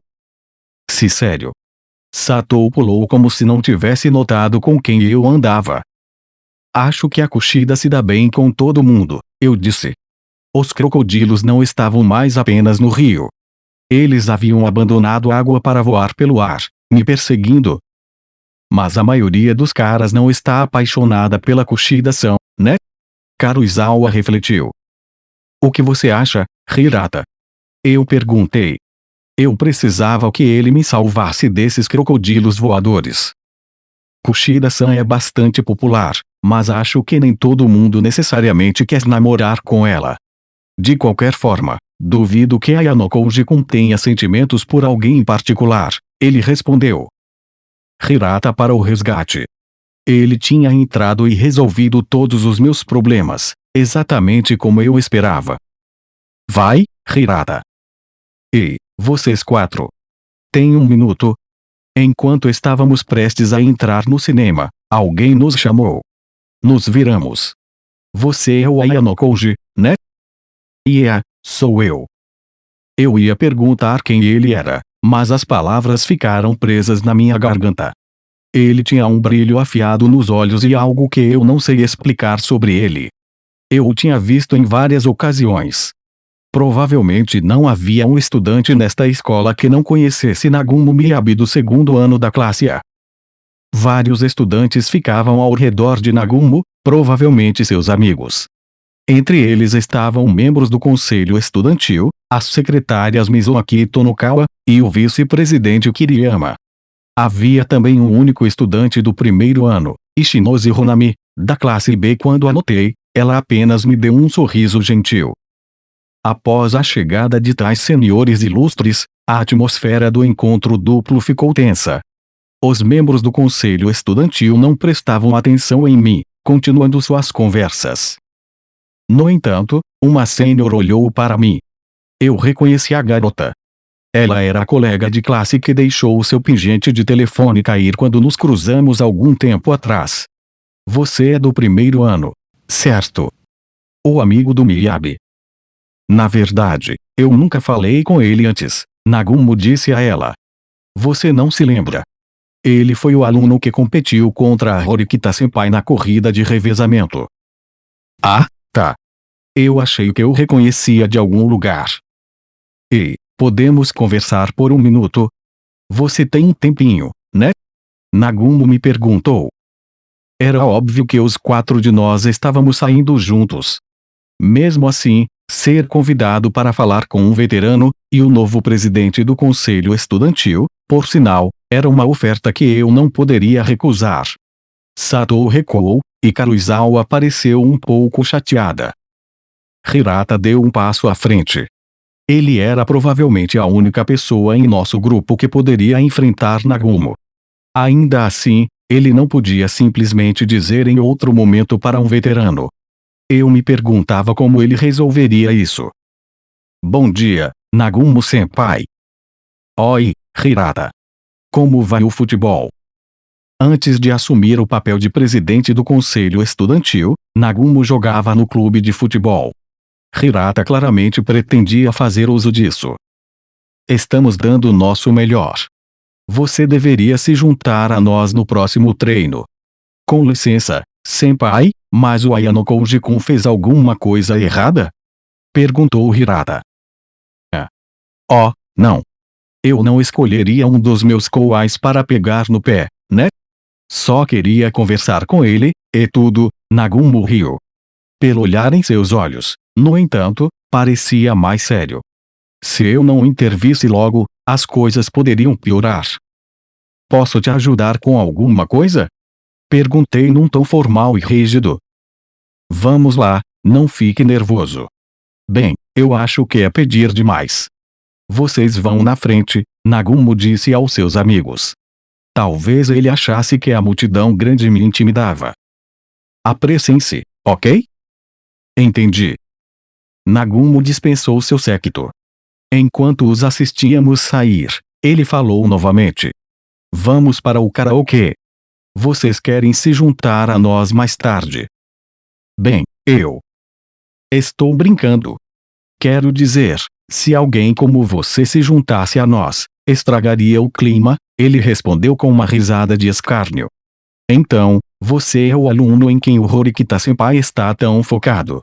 Se sério. Satou pulou como se não tivesse notado com quem eu andava. Acho que a Kushida se dá bem com todo mundo, eu disse. Os crocodilos não estavam mais apenas no rio. Eles haviam abandonado a água para voar pelo ar, me perseguindo. Mas a maioria dos caras não está apaixonada pela Kushida-san, né? Karuizawa refletiu. O que você acha, Hirata? Eu perguntei. Eu precisava que ele me salvasse desses crocodilos voadores. Kushida-san é bastante popular, mas acho que nem todo mundo necessariamente quer namorar com ela. De qualquer forma, duvido que Ayano Koji-kun tenha sentimentos por alguém em particular, ele respondeu. Hirata para o resgate. Ele tinha entrado e resolvido todos os meus problemas, exatamente como eu esperava. Vai, Hirata. Ei, vocês quatro. Tem um minuto? Enquanto estávamos prestes a entrar no cinema, alguém nos chamou. Nos viramos. Você é o Ayano Koji, né? Sou eu. Eu ia perguntar quem ele era, mas as palavras ficaram presas na minha garganta. Ele tinha um brilho afiado nos olhos e algo que eu não sei explicar sobre ele. Eu o tinha visto em várias ocasiões. Provavelmente não havia um estudante nesta escola que não conhecesse Nagumo Miyabi do segundo ano da classe A. Vários estudantes ficavam ao redor de Nagumo, provavelmente seus amigos. Entre eles estavam membros do conselho estudantil, as secretárias Mizuaki Tonokawa, e o vice-presidente Kiriyama. Havia também um único estudante do primeiro ano, Ishinose Honami, da classe B. Quando a notei, ela apenas me deu um sorriso gentil. Após a chegada de tais senhores ilustres, a atmosfera do encontro duplo ficou tensa. Os membros do conselho estudantil não prestavam atenção em mim, continuando suas conversas. No entanto, uma sênior olhou para mim. Eu reconheci a garota. Ela era a colega de classe que deixou o seu pingente de telefone cair quando nos cruzamos algum tempo atrás. Você é do primeiro ano, certo? O amigo do Miyabi. Na verdade, eu nunca falei com ele antes, Nagumo disse a ela. Você não se lembra? Ele foi o aluno que competiu contra a Horikita-senpai na corrida de revezamento. Ah, tá. Eu achei que eu reconhecia de algum lugar. Ei, podemos conversar por um minuto? Você tem um tempinho, né? Nagumo me perguntou. Era óbvio que os quatro de nós estávamos saindo juntos. Mesmo assim, ser convidado para falar com um veterano, e o novo presidente do conselho estudantil, por sinal, era uma oferta que eu não poderia recusar. Satou recuou, e Karuizawa pareceu um pouco chateada. Hirata deu um passo à frente. Ele era provavelmente a única pessoa em nosso grupo que poderia enfrentar Nagumo. Ainda assim, ele não podia simplesmente dizer em outro momento para um veterano. Eu me perguntava como ele resolveria isso. Bom dia, Nagumo-senpai. Oi, Hirata. Como vai o futebol? Antes de assumir o papel de presidente do conselho estudantil, Nagumo jogava no clube de futebol. Hirata claramente pretendia fazer uso disso. Estamos dando o nosso melhor. Você deveria se juntar a nós no próximo treino. Com licença, senpai, mas o Ayano Koji-kun fez alguma coisa errada? Perguntou Hirata. Oh, não. Eu não escolheria um dos meus kouais para pegar no pé, né? Só queria conversar com ele, e tudo, Nagumo riu. Pelo olhar em seus olhos, no entanto, parecia mais sério. Se eu não intervisse logo, as coisas poderiam piorar. Posso te ajudar com alguma coisa? Perguntei num tom formal e rígido. Vamos lá, não fique nervoso. Bem, eu acho que é pedir demais. Vocês vão na frente, Nagumo disse aos seus amigos. Talvez ele achasse que a multidão grande me intimidava. Apressem-se, ok? Entendi. Nagumo dispensou seu séquito. Enquanto os assistíamos sair, ele falou novamente. Vamos para o karaokê. Vocês querem se juntar a nós mais tarde? Bem, eu estou brincando. Quero dizer, se alguém como você se juntasse a nós, estragaria o clima, ele respondeu com uma risada de escárnio. Então, você é o aluno em quem o Horikita-senpai está tão focado.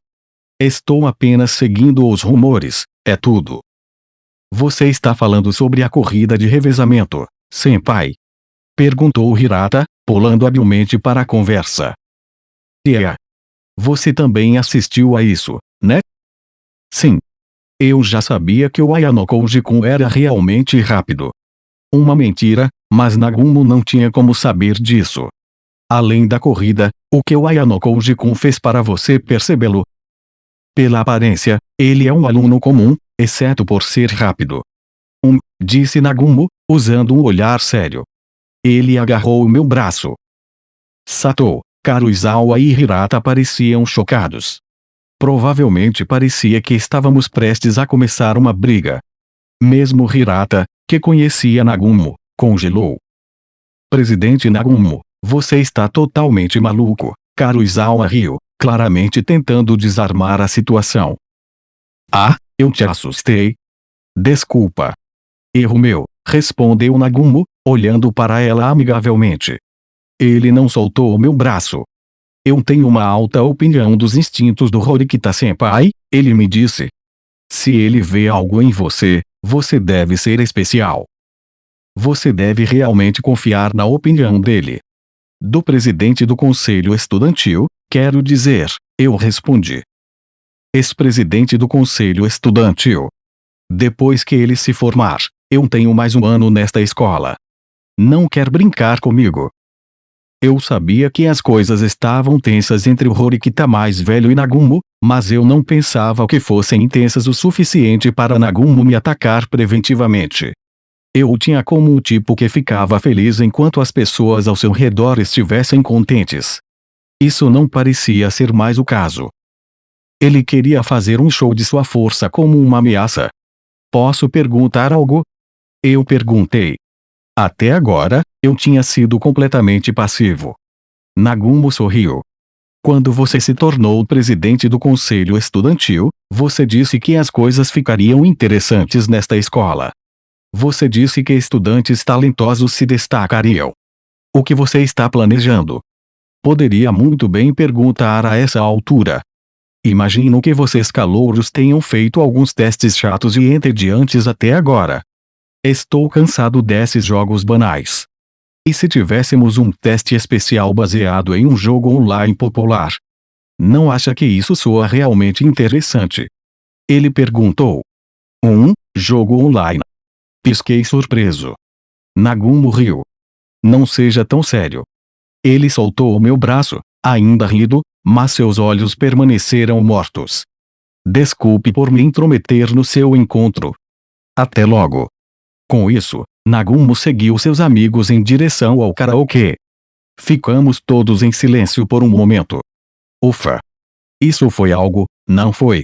Estou apenas seguindo os rumores, é tudo. Você está falando sobre a corrida de revezamento, senpai? Perguntou Hirata, pulando habilmente para a conversa. Você também assistiu a isso, né? Sim. Eu já sabia que o Ayano Koji-kun era realmente rápido. Uma mentira, mas Nagumo não tinha como saber disso. Além da corrida, o que o Ayano Koji-kun fez para você percebê-lo? Pela aparência, ele é um aluno comum, exceto por ser rápido. Disse Nagumo, usando um olhar sério. Ele agarrou o meu braço. Sato, Karuizawa e Hirata pareciam chocados. Provavelmente parecia que estávamos prestes a começar uma briga. Mesmo Hirata, que conhecia Nagumo, congelou. Presidente Nagumo, você está totalmente maluco, Karuizawa riu, claramente tentando desarmar a situação. Ah, eu te assustei? Desculpa. Erro meu, respondeu Nagumo, olhando para ela amigavelmente. Ele não soltou o meu braço. Eu tenho uma alta opinião dos instintos do Horikita-senpai, ele me disse. Se ele vê algo em você, você deve ser especial. Você deve realmente confiar na opinião dele. Do presidente do conselho estudantil, quero dizer, eu respondi. Ex-presidente do conselho estudantil. Depois que ele se formar, eu tenho mais um ano nesta escola. Não quer brincar comigo? Eu sabia que as coisas estavam tensas entre o Horikita mais velho e Nagumo, mas eu não pensava que fossem intensas o suficiente para Nagumo me atacar preventivamente. Eu o tinha como um tipo que ficava feliz enquanto as pessoas ao seu redor estivessem contentes. Isso não parecia ser mais o caso. Ele queria fazer um show de sua força como uma ameaça. Posso perguntar algo? Eu perguntei. Até agora, eu tinha sido completamente passivo. Nagumo sorriu. Quando você se tornou presidente do conselho estudantil, você disse que as coisas ficariam interessantes nesta escola. Você disse que estudantes talentosos se destacariam. O que você está planejando? Poderia muito bem perguntar a essa altura. Imagino que vocês calouros tenham feito alguns testes chatos e entediantes até agora. Estou cansado desses jogos banais. E se tivéssemos um teste especial baseado em um jogo online popular? Não acha que isso soa realmente interessante? Ele perguntou. Jogo online? Pisquei surpreso. Nagumo riu. Não seja tão sério. Ele soltou o meu braço, ainda rindo, mas seus olhos permaneceram mortos. Desculpe por me intrometer no seu encontro. Até logo. Com isso, Nagumo seguiu seus amigos em direção ao karaokê. Ficamos todos em silêncio por um momento. Ufa! Isso foi algo, não foi?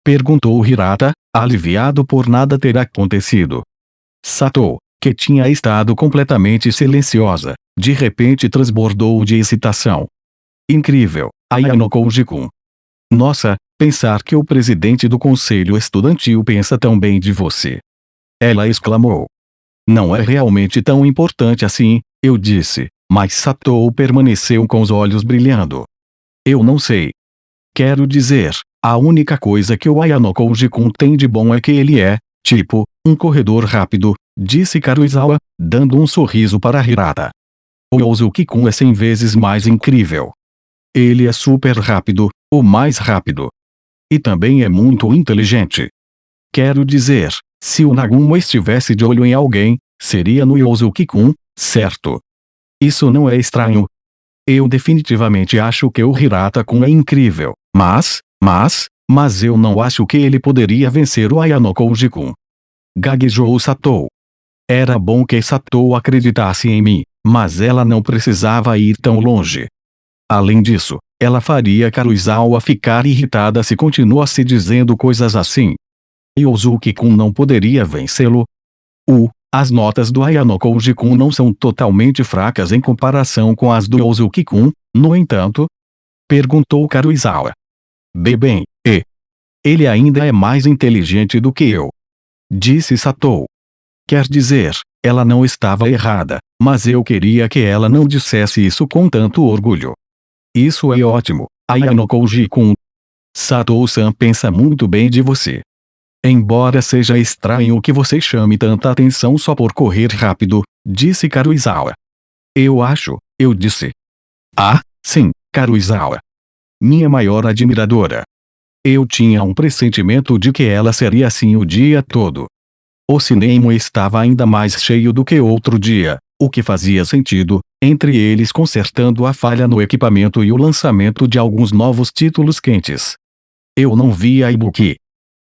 Perguntou Hirata, aliviado por nada ter acontecido. Sato, que tinha estado completamente silenciosa, de repente transbordou de excitação. Incrível, Ayano Koji-kun. Nossa, pensar que o presidente do conselho estudantil pensa tão bem de você. Ela exclamou. Não é realmente tão importante assim, eu disse, mas Sato permaneceu com os olhos brilhando. Eu não sei. Quero dizer, a única coisa que o Ayano Koji-kun tem de bom é que ele é, tipo, um corredor rápido, disse Karuizawa, dando um sorriso para Hirata. O Uzuki-kun é 100 vezes mais incrível. Ele é super rápido, o mais rápido. E também é muito inteligente. Quero dizer, se o Nagumo estivesse de olho em alguém, seria no Uzuki-kun, certo? Isso não é estranho. Eu definitivamente acho que o Hirata-kun é incrível, mas eu não acho que ele poderia vencer o Ayano Koji-kun. gaguejou Satou. Era bom que Satou acreditasse em mim, mas ela não precisava ir tão longe. Além disso, ela faria Karuizawa ficar irritada se continuasse dizendo coisas assim. Yosuke-kun não poderia vencê-lo. As notas do Ayano Koji-kun não são totalmente fracas em comparação com as do Yosuke-kun, no entanto? Perguntou Karuizawa. Bem, ele ainda é mais inteligente do que eu. Disse Satou. Quer dizer, ela não estava errada, mas eu queria que ela não dissesse isso com tanto orgulho. Isso é ótimo, Ayano Koji-kun. Satou-san pensa muito bem de você. Embora seja estranho que você chame tanta atenção só por correr rápido, disse Karuizawa. Eu disse. Sim, Karuizawa. Minha maior admiradora. Eu tinha um pressentimento de que ela seria assim o dia todo. O cinema estava ainda mais cheio do que outro dia, o que fazia sentido, entre eles consertando a falha no equipamento e o lançamento de alguns novos títulos quentes. Eu não vi a Ibuki.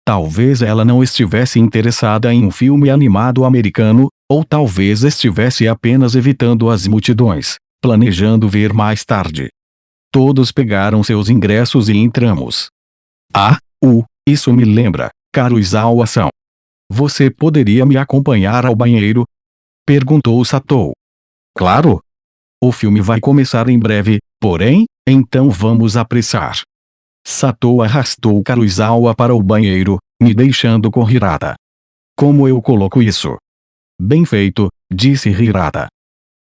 Talvez ela não estivesse interessada em um filme animado americano, ou talvez estivesse apenas evitando as multidões, planejando ver mais tarde. Todos pegaram seus ingressos e entramos. Isso me lembra, Karuizawa-san. Você poderia me acompanhar ao banheiro? Perguntou Satou. Claro. O filme vai começar em breve, porém, então vamos apressar. Satou arrastou Karuizawa para o banheiro, me deixando com Hirata. Como eu coloco isso? Bem feito, disse Hirata.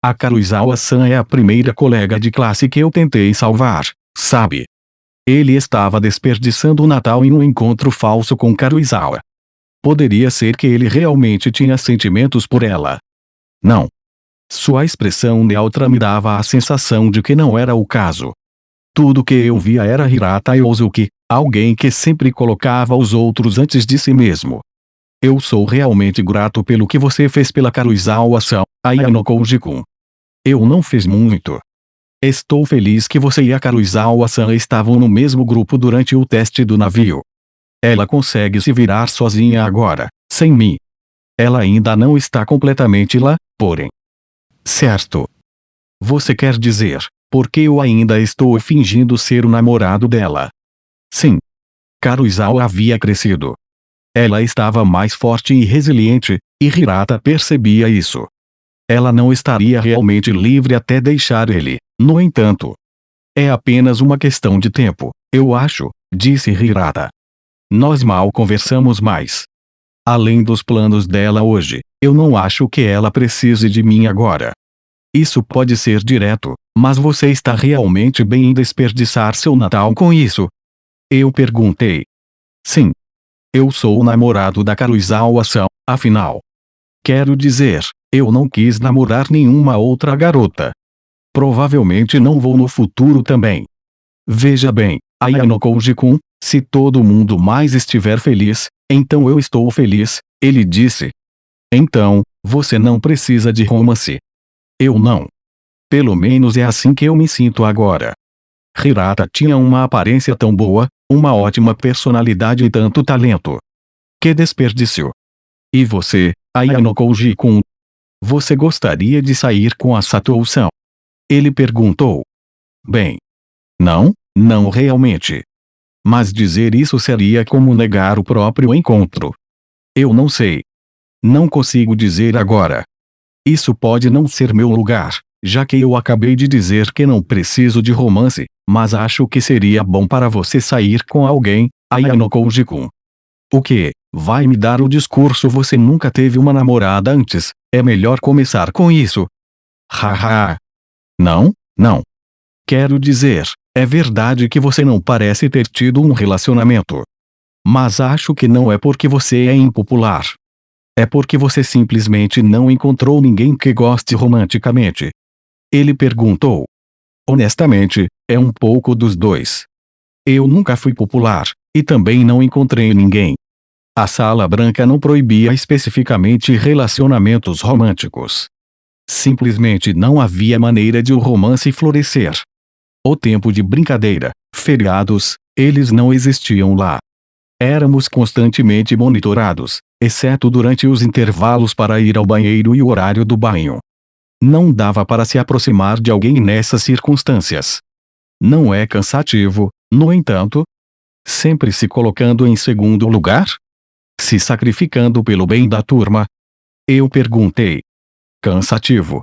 A Karuizawa-san é a primeira colega de classe que eu tentei salvar, sabe? Ele estava desperdiçando o Natal em um encontro falso com Karuizawa. Poderia ser que ele realmente tinha sentimentos por ela. Não. Sua expressão neutra me dava a sensação de que não era o caso. Tudo que eu via era Hirata Yosuke, alguém que sempre colocava os outros antes de si mesmo. Eu sou realmente grato pelo que você fez pela Karuizawa-san, Ayano Koji-kun. Eu não fiz muito. Estou feliz que você e a Karuizawa-san estavam no mesmo grupo durante o teste do navio. Ela consegue se virar sozinha agora, sem mim. Ela ainda não está completamente lá, porém. Certo. Você quer dizer, porque eu ainda estou fingindo ser o namorado dela. Sim. Karuizawa havia crescido. Ela estava mais forte e resiliente, e Hirata percebia isso. Ela não estaria realmente livre até deixar ele, no entanto. É apenas uma questão de tempo, eu acho, disse Hirata. Nós mal conversamos mais. Além dos planos dela hoje, eu não acho que ela precise de mim agora. Isso pode ser direto, mas você está realmente bem em desperdiçar seu Natal com isso? Eu perguntei. Sim. Eu sou o namorado da Karuizawa-san, afinal. Quero dizer, eu não quis namorar nenhuma outra garota. Provavelmente não vou no futuro também. Veja bem, Ayano Koji-kun, se todo mundo mais estiver feliz, então eu estou feliz, ele disse. Então, você não precisa de romance. Eu não. Pelo menos é assim que eu me sinto agora. Hirata tinha uma aparência tão boa, uma ótima personalidade e tanto talento. Que desperdício. E você, Ayano Koji-kun? Você gostaria de sair com a Satou-san? Ele perguntou. Bem. Não realmente. Mas dizer isso seria como negar o próprio encontro. Eu não sei. Não consigo dizer agora. Isso pode não ser meu lugar, já que eu acabei de dizer que não preciso de romance, mas acho que seria bom para você sair com alguém, Ayano Koji-kun. O que? Vai me dar o discurso você nunca teve uma namorada antes, é melhor começar com isso. Haha. Não. Quero dizer, é verdade que você não parece ter tido um relacionamento. Mas acho que não é porque você é impopular. É porque você simplesmente não encontrou ninguém que goste romanticamente. Ele perguntou. Honestamente, é um pouco dos dois. Eu nunca fui popular, e também não encontrei ninguém. A Sala Branca não proibia especificamente relacionamentos românticos. Simplesmente não havia maneira de o romance florescer. O tempo de brincadeira, feriados, eles não existiam lá. Éramos constantemente monitorados, exceto durante os intervalos para ir ao banheiro e o horário do banho. Não dava para se aproximar de alguém nessas circunstâncias. Não é cansativo, no entanto? Sempre se colocando em segundo lugar? Se sacrificando pelo bem da turma? Eu perguntei. Cansativo.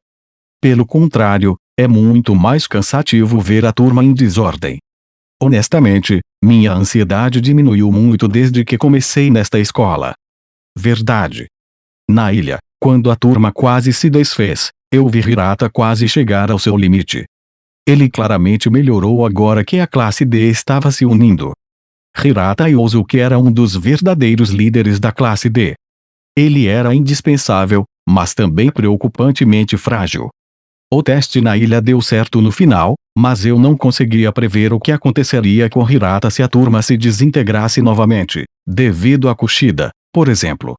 Pelo contrário, é muito mais cansativo ver a turma em desordem. Honestamente, minha ansiedade diminuiu muito desde que comecei nesta escola. Verdade. Na ilha, quando a turma quase se desfez, eu vi Hirata quase chegar ao seu limite. Ele claramente melhorou agora que a classe D estava se unindo. Hirata Yosuke era um dos verdadeiros líderes da classe D. Ele era indispensável, mas também preocupantemente frágil. O teste na ilha deu certo no final, mas eu não conseguia prever o que aconteceria com Hirata se a turma se desintegrasse novamente, devido a Kushida, por exemplo.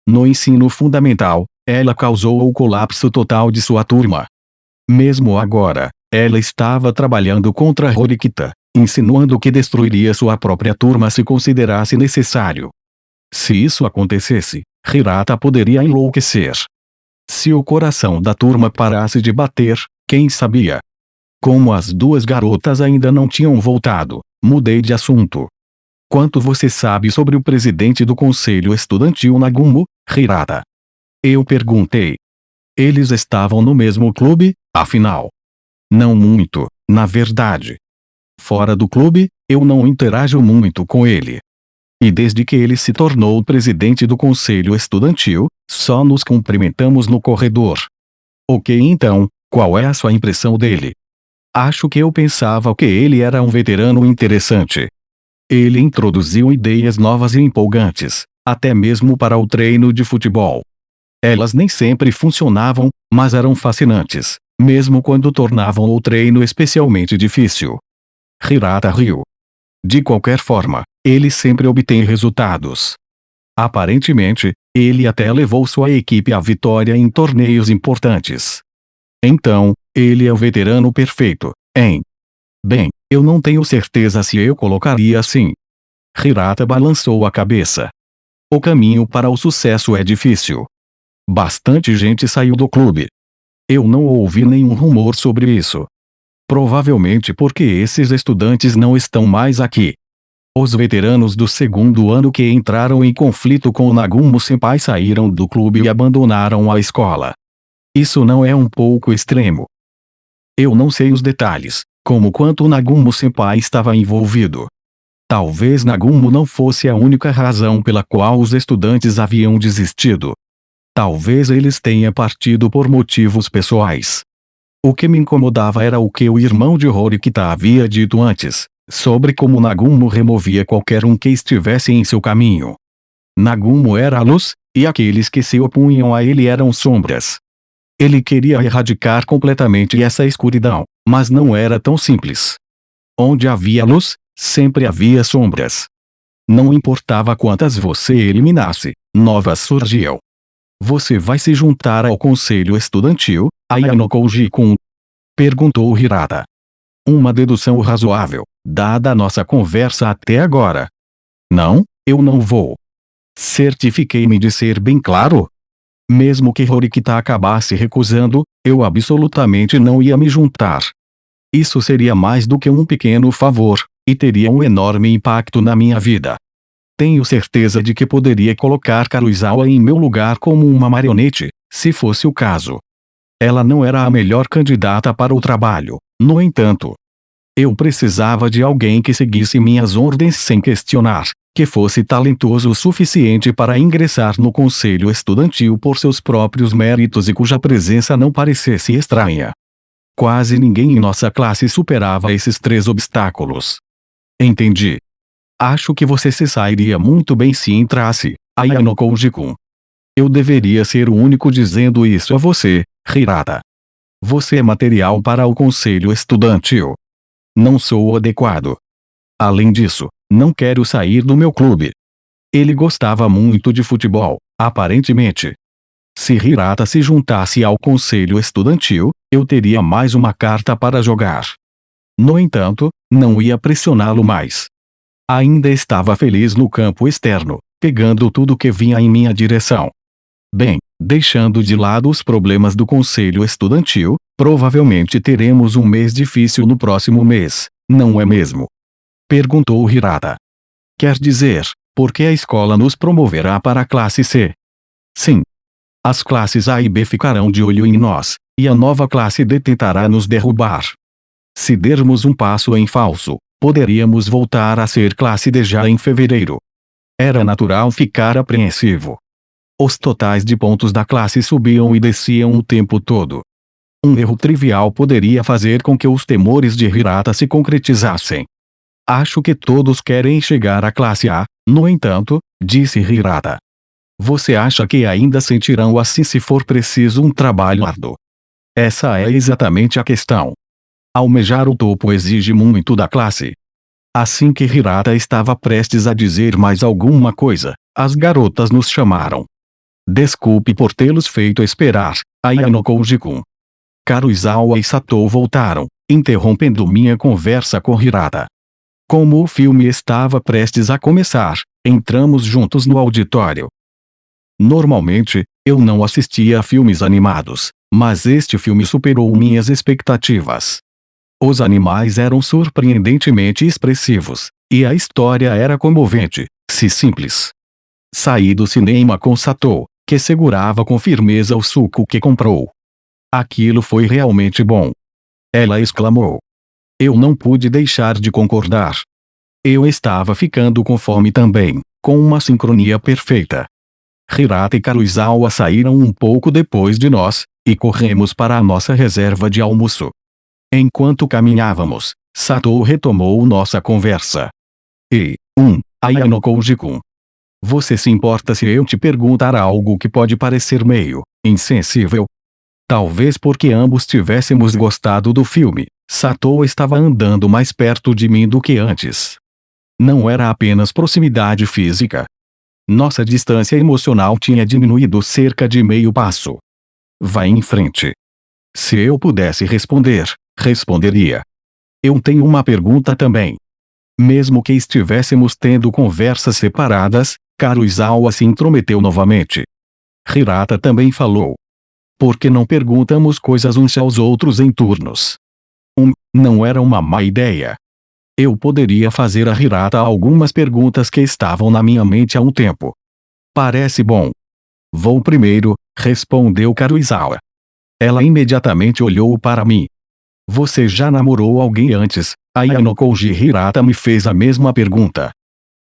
No ensino fundamental, ela causou o colapso total de sua turma. Mesmo agora, ela estava trabalhando contra Horikita, insinuando que destruiria sua própria turma se considerasse necessário. Se isso acontecesse, Hirata poderia enlouquecer. Se o coração da turma parasse de bater, quem sabia? Como as duas garotas ainda não tinham voltado, mudei de assunto. Quanto você sabe sobre o presidente do conselho estudantil Nagumo, Hirata? Eu perguntei. Eles estavam no mesmo clube, afinal. Não muito, na verdade. Fora do clube, eu não interajo muito com ele. E desde que ele se tornou presidente do conselho estudantil, só nos cumprimentamos no corredor. Ok, então, qual é a sua impressão dele? Acho que eu pensava que ele era um veterano interessante. Ele introduziu ideias novas e empolgantes, até mesmo para o treino de futebol. Elas nem sempre funcionavam, mas eram fascinantes, mesmo quando tornavam o treino especialmente difícil. Hirata riu. De qualquer forma, ele sempre obtém resultados. Aparentemente, ele até levou sua equipe à vitória em torneios importantes. Então, ele é o veterano perfeito, hein? Bem, eu não tenho certeza se eu colocaria assim. Hirata balançou a cabeça. O caminho para o sucesso é difícil. Bastante gente saiu do clube. Eu não ouvi nenhum rumor sobre isso. Provavelmente porque esses estudantes não estão mais aqui. Os veteranos do segundo ano que entraram em conflito com o Nagumo-senpai saíram do clube e abandonaram a escola. Isso não é um pouco extremo? Eu não sei os detalhes, como quanto o Nagumo-senpai estava envolvido. Talvez Nagumo não fosse a única razão pela qual os estudantes haviam desistido. Talvez eles tenham partido por motivos pessoais. O que me incomodava era o que o irmão de Horikita havia dito antes, sobre como Nagumo removia qualquer um que estivesse em seu caminho. Nagumo era a luz, e aqueles que se opunham a ele eram sombras. Ele queria erradicar completamente essa escuridão, mas não era tão simples. Onde havia luz, sempre havia sombras. Não importava quantas você eliminasse, novas surgiam. Você vai se juntar ao conselho estudantil, Ayano Koji-kun? Perguntou Hirata. Uma dedução razoável, dada a nossa conversa até agora. Não, eu não vou. Certifiquei-me de ser bem claro? Mesmo que Horikita acabasse recusando, eu absolutamente não ia me juntar. Isso seria mais do que um pequeno favor, e teria um enorme impacto na minha vida. Tenho certeza de que poderia colocar Karuizawa em meu lugar como uma marionete, se fosse o caso. Ela não era a melhor candidata para o trabalho, no entanto. Eu precisava de alguém que seguisse minhas ordens sem questionar, que fosse talentoso o suficiente para ingressar no conselho estudantil por seus próprios méritos e cuja presença não parecesse estranha. Quase ninguém em nossa classe superava esses 3 obstáculos. Entendi. Acho que você se sairia muito bem se entrasse, Ayano Koji-kun. Eu deveria ser o único dizendo isso a você, Hirata. Você é material para o conselho estudantil. Não sou o adequado. Além disso, não quero sair do meu clube. Ele gostava muito de futebol, aparentemente. Se Hirata se juntasse ao conselho estudantil, eu teria mais uma carta para jogar. No entanto, não ia pressioná-lo mais. Ainda estava feliz no campo externo, pegando tudo que vinha em minha direção. Bem, deixando de lado os problemas do conselho estudantil, provavelmente teremos um mês difícil no próximo mês, não é mesmo? Perguntou Hirata. Quer dizer, porque a escola nos promoverá para a classe C? Sim. As classes A e B ficarão de olho em nós, e a nova classe D tentará nos derrubar. Se dermos um passo em falso, poderíamos voltar a ser classe D já em fevereiro. Era natural ficar apreensivo. Os totais de pontos da classe subiam e desciam o tempo todo. Um erro trivial poderia fazer com que os temores de Hirata se concretizassem. Acho que todos querem chegar à classe A, no entanto, disse Hirata. Você acha que ainda sentirão assim se for preciso um trabalho árduo? Essa é exatamente a questão. Almejar o topo exige muito da classe. Assim que Hirata estava prestes a dizer mais alguma coisa, as garotas nos chamaram. Desculpe por tê-los feito esperar, Ayano Koji-kun. Karuizawa e Satou voltaram, interrompendo minha conversa com Hirata. Como o filme estava prestes a começar, entramos juntos no auditório. Normalmente, eu não assistia a filmes animados, mas este filme superou minhas expectativas. Os animais eram surpreendentemente expressivos, e a história era comovente, se simples. Saí do cinema com Satou, que segurava com firmeza o suco que comprou. Aquilo foi realmente bom. Ela exclamou. Eu não pude deixar de concordar. Eu estava ficando com fome também, com uma sincronia perfeita. Hirata e Karuizawa saíram um pouco depois de nós, e corremos para a nossa reserva de almoço. Enquanto caminhávamos, Satou retomou nossa conversa. Ayano Koji-kun. Você se importa se eu te perguntar algo que pode parecer meio insensível? Talvez porque ambos tivéssemos gostado do filme, Satou estava andando mais perto de mim do que antes. Não era apenas proximidade física. Nossa distância emocional tinha diminuído cerca de meio passo. Vá em frente. Se eu pudesse responder, responderia. Eu tenho uma pergunta também. Mesmo que estivéssemos tendo conversas separadas, Karuizawa se intrometeu novamente. Hirata também falou. Por que não perguntamos coisas uns aos outros em turnos? Não era uma má ideia. Eu poderia fazer a Hirata algumas perguntas que estavam na minha mente há um tempo. Parece bom. Vou primeiro, respondeu Karuizawa. Ela imediatamente olhou para mim. Você já namorou alguém antes? Ayano Koji Hirata me fez a mesma pergunta.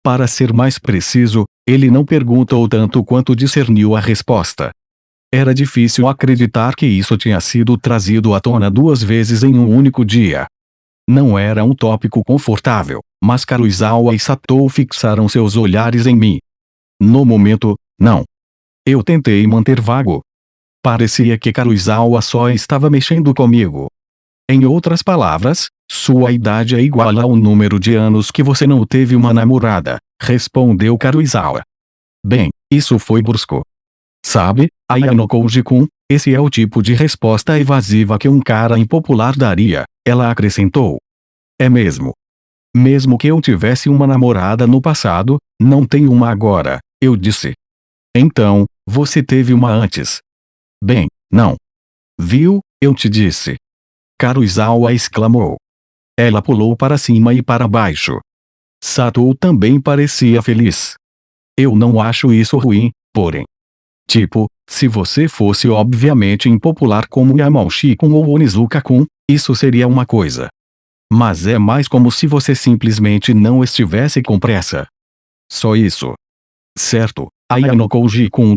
Para ser mais preciso, ele não perguntou tanto quanto discerniu a resposta. Era difícil acreditar que isso tinha sido trazido à tona 2 vezes em um único dia. Não era um tópico confortável, mas Karuizawa e Satou fixaram seus olhares em mim. No momento, não. Eu tentei manter vago. Parecia que Karuizawa só estava mexendo comigo. Em outras palavras, sua idade é igual ao número de anos que você não teve uma namorada, respondeu Karuizawa. Bem, isso foi brusco. Sabe, Ayano Koji-kun, esse é o tipo de resposta evasiva que um cara impopular daria, ela acrescentou. É mesmo. Mesmo que eu tivesse uma namorada no passado, não tenho uma agora, eu disse. Então, você teve uma antes. Bem, não. Viu, eu te disse. Karuizawa exclamou. Ela pulou para cima e para baixo. Satou também parecia feliz. Eu não acho isso ruim, porém. Tipo, se você fosse obviamente impopular como Yamauchi-kun ou Onizuka-kun, isso seria uma coisa. Mas é mais como se você simplesmente não estivesse com pressa. Só isso. Certo, Ayano Koji-kun.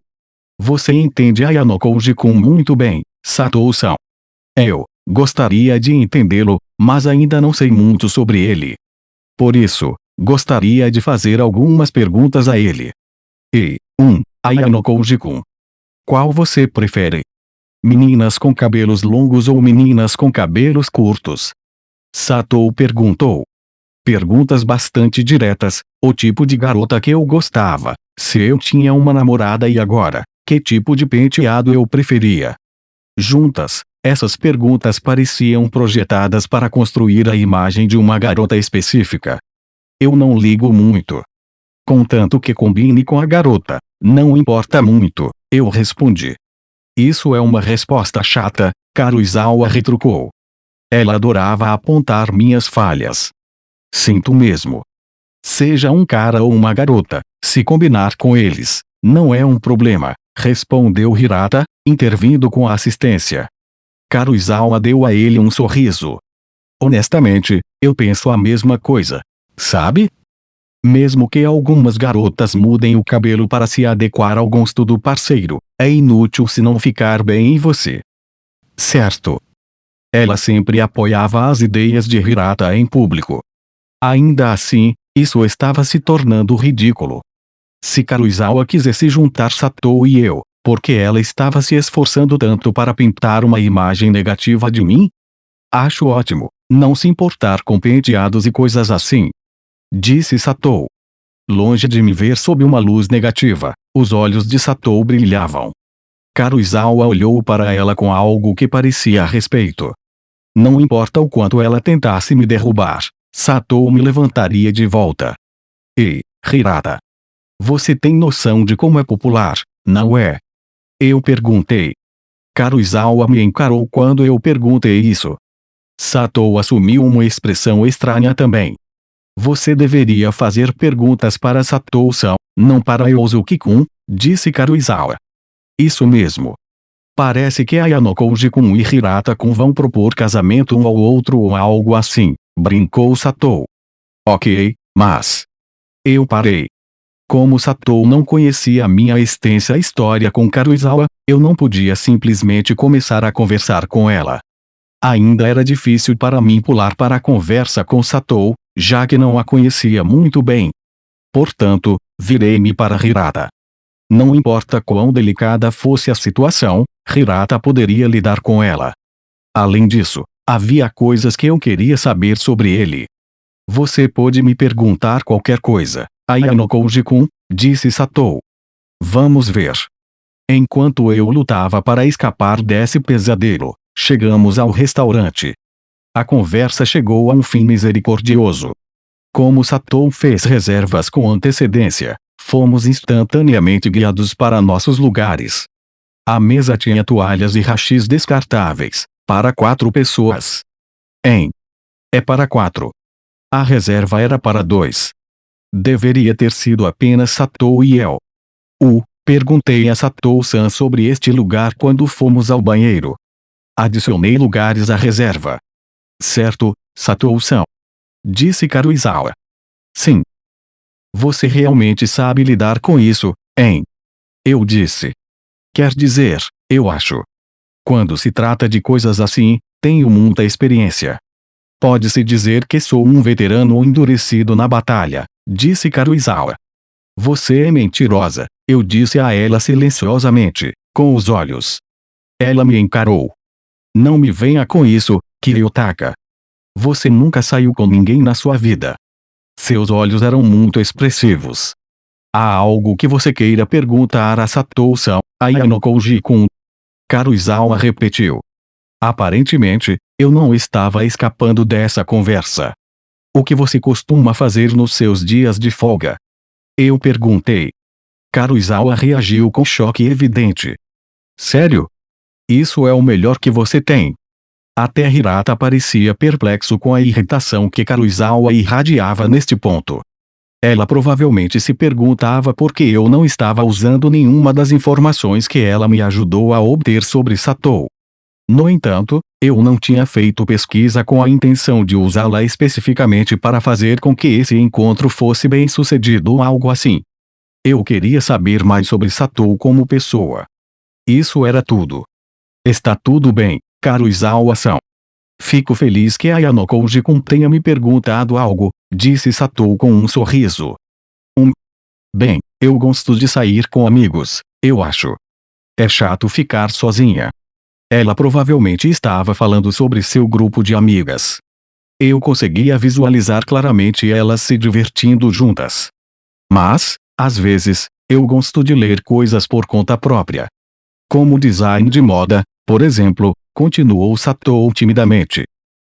Você entende Ayano Koji-kun muito bem, Satou-san. Eu gostaria de entendê-lo, mas ainda não sei muito sobre ele. Por isso, gostaria de fazer algumas perguntas a ele. Ayano Koji-kun. Qual você prefere? Meninas com cabelos longos ou meninas com cabelos curtos? Satou perguntou. Perguntas bastante diretas, o tipo de garota que eu gostava, se eu tinha uma namorada e agora, que tipo de penteado eu preferia. Juntas, essas perguntas pareciam projetadas para construir a imagem de uma garota específica. Eu não ligo muito. Contanto que combine com a garota, não importa muito, eu respondi. Isso é uma resposta chata, Karuizawa retrucou. Ela adorava apontar minhas falhas. Sinto mesmo. Seja um cara ou uma garota, se combinar com eles, não é um problema, respondeu Hirata, intervindo com a assistência. Karuizawa deu a ele um sorriso. Honestamente, eu penso a mesma coisa. Sabe? Mesmo que algumas garotas mudem o cabelo para se adequar ao gosto do parceiro, é inútil se não ficar bem em você. Certo. Ela sempre apoiava as ideias de Hirata em público. Ainda assim, isso estava se tornando ridículo. Se Karuizawa quisesse juntar Satou e eu, por que ela estava se esforçando tanto para pintar uma imagem negativa de mim? Acho ótimo, não se importar com penteados e coisas assim. Disse Satou. Longe de me ver sob uma luz negativa, os olhos de Satou brilhavam. Karuizawa olhou para ela com algo que parecia respeito. Não importa o quanto ela tentasse me derrubar, Satou me levantaria de volta. Ei, Hirata. Você tem noção de como é popular, não é? Eu perguntei. Karuizawa me encarou quando eu perguntei isso. Satou assumiu uma expressão estranha também. Você deveria fazer perguntas para Satou-san, não para Yosuke-kun, disse Karuizawa. Isso mesmo. Parece que a Yanokouji-kun e Hirata-kun vão propor casamento um ao outro ou algo assim, brincou Satou. Ok, mas... Eu parei. Como Satou não conhecia a minha extensa história com Karuizawa, eu não podia simplesmente começar a conversar com ela. Ainda era difícil para mim pular para a conversa com Satou, já que não a conhecia muito bem. Portanto, virei-me para Hirata. Não importa quão delicada fosse a situação, Hirata poderia lidar com ela. Além disso, havia coisas que eu queria saber sobre ele. Você pode me perguntar qualquer coisa, Yanokouji-kun, disse Satou. Vamos ver. Enquanto eu lutava para escapar desse pesadelo, chegamos ao restaurante. A conversa chegou a um fim misericordioso. Como Satou fez reservas com antecedência, fomos instantaneamente guiados para nossos lugares. A mesa tinha toalhas e hashis descartáveis, para 4 pessoas. É para 4. A reserva era para 2. Deveria ter sido apenas Satou e eu. Perguntei a Satou-san sobre este lugar quando fomos ao banheiro. Adicionei lugares à reserva. Certo, Satou-san. Disse Karuizawa. Sim. Você realmente sabe lidar com isso, hein? Eu disse. Quer dizer, eu acho. Quando se trata de coisas assim, tenho muita experiência. Pode-se dizer que sou um veterano endurecido na batalha, disse Karuizawa. Você é mentirosa, eu disse a ela silenciosamente, com os olhos. Ela me encarou. Não me venha com isso, Kiryotaka. Você nunca saiu com ninguém na sua vida. Seus olhos eram muito expressivos. Há algo que você queira perguntar a Satou-san, a Yanokouji-kun? Karuizawa repetiu. Aparentemente, eu não estava escapando dessa conversa. O que você costuma fazer nos seus dias de folga? Eu perguntei. Karuizawa reagiu com choque evidente. Sério? Isso é o melhor que você tem? Até Hirata parecia perplexo com a irritação que Karuizawa irradiava neste ponto. Ela provavelmente se perguntava por que eu não estava usando nenhuma das informações que ela me ajudou a obter sobre Satou. No entanto, eu não tinha feito pesquisa com a intenção de usá-la especificamente para fazer com que esse encontro fosse bem-sucedido ou algo assim. Eu queria saber mais sobre Satou como pessoa. Isso era tudo. Está tudo bem, Karuizawa-san. Fico feliz que a Yanokouji-kun tenha me perguntado algo, disse Satou com um sorriso. Bem, eu gosto de sair com amigos, eu acho. É chato ficar sozinha. Ela provavelmente estava falando sobre seu grupo de amigas. Eu conseguia visualizar claramente elas se divertindo juntas. Mas, às vezes, eu gosto de ler coisas por conta própria. Como design de moda, por exemplo, continuou Satou timidamente.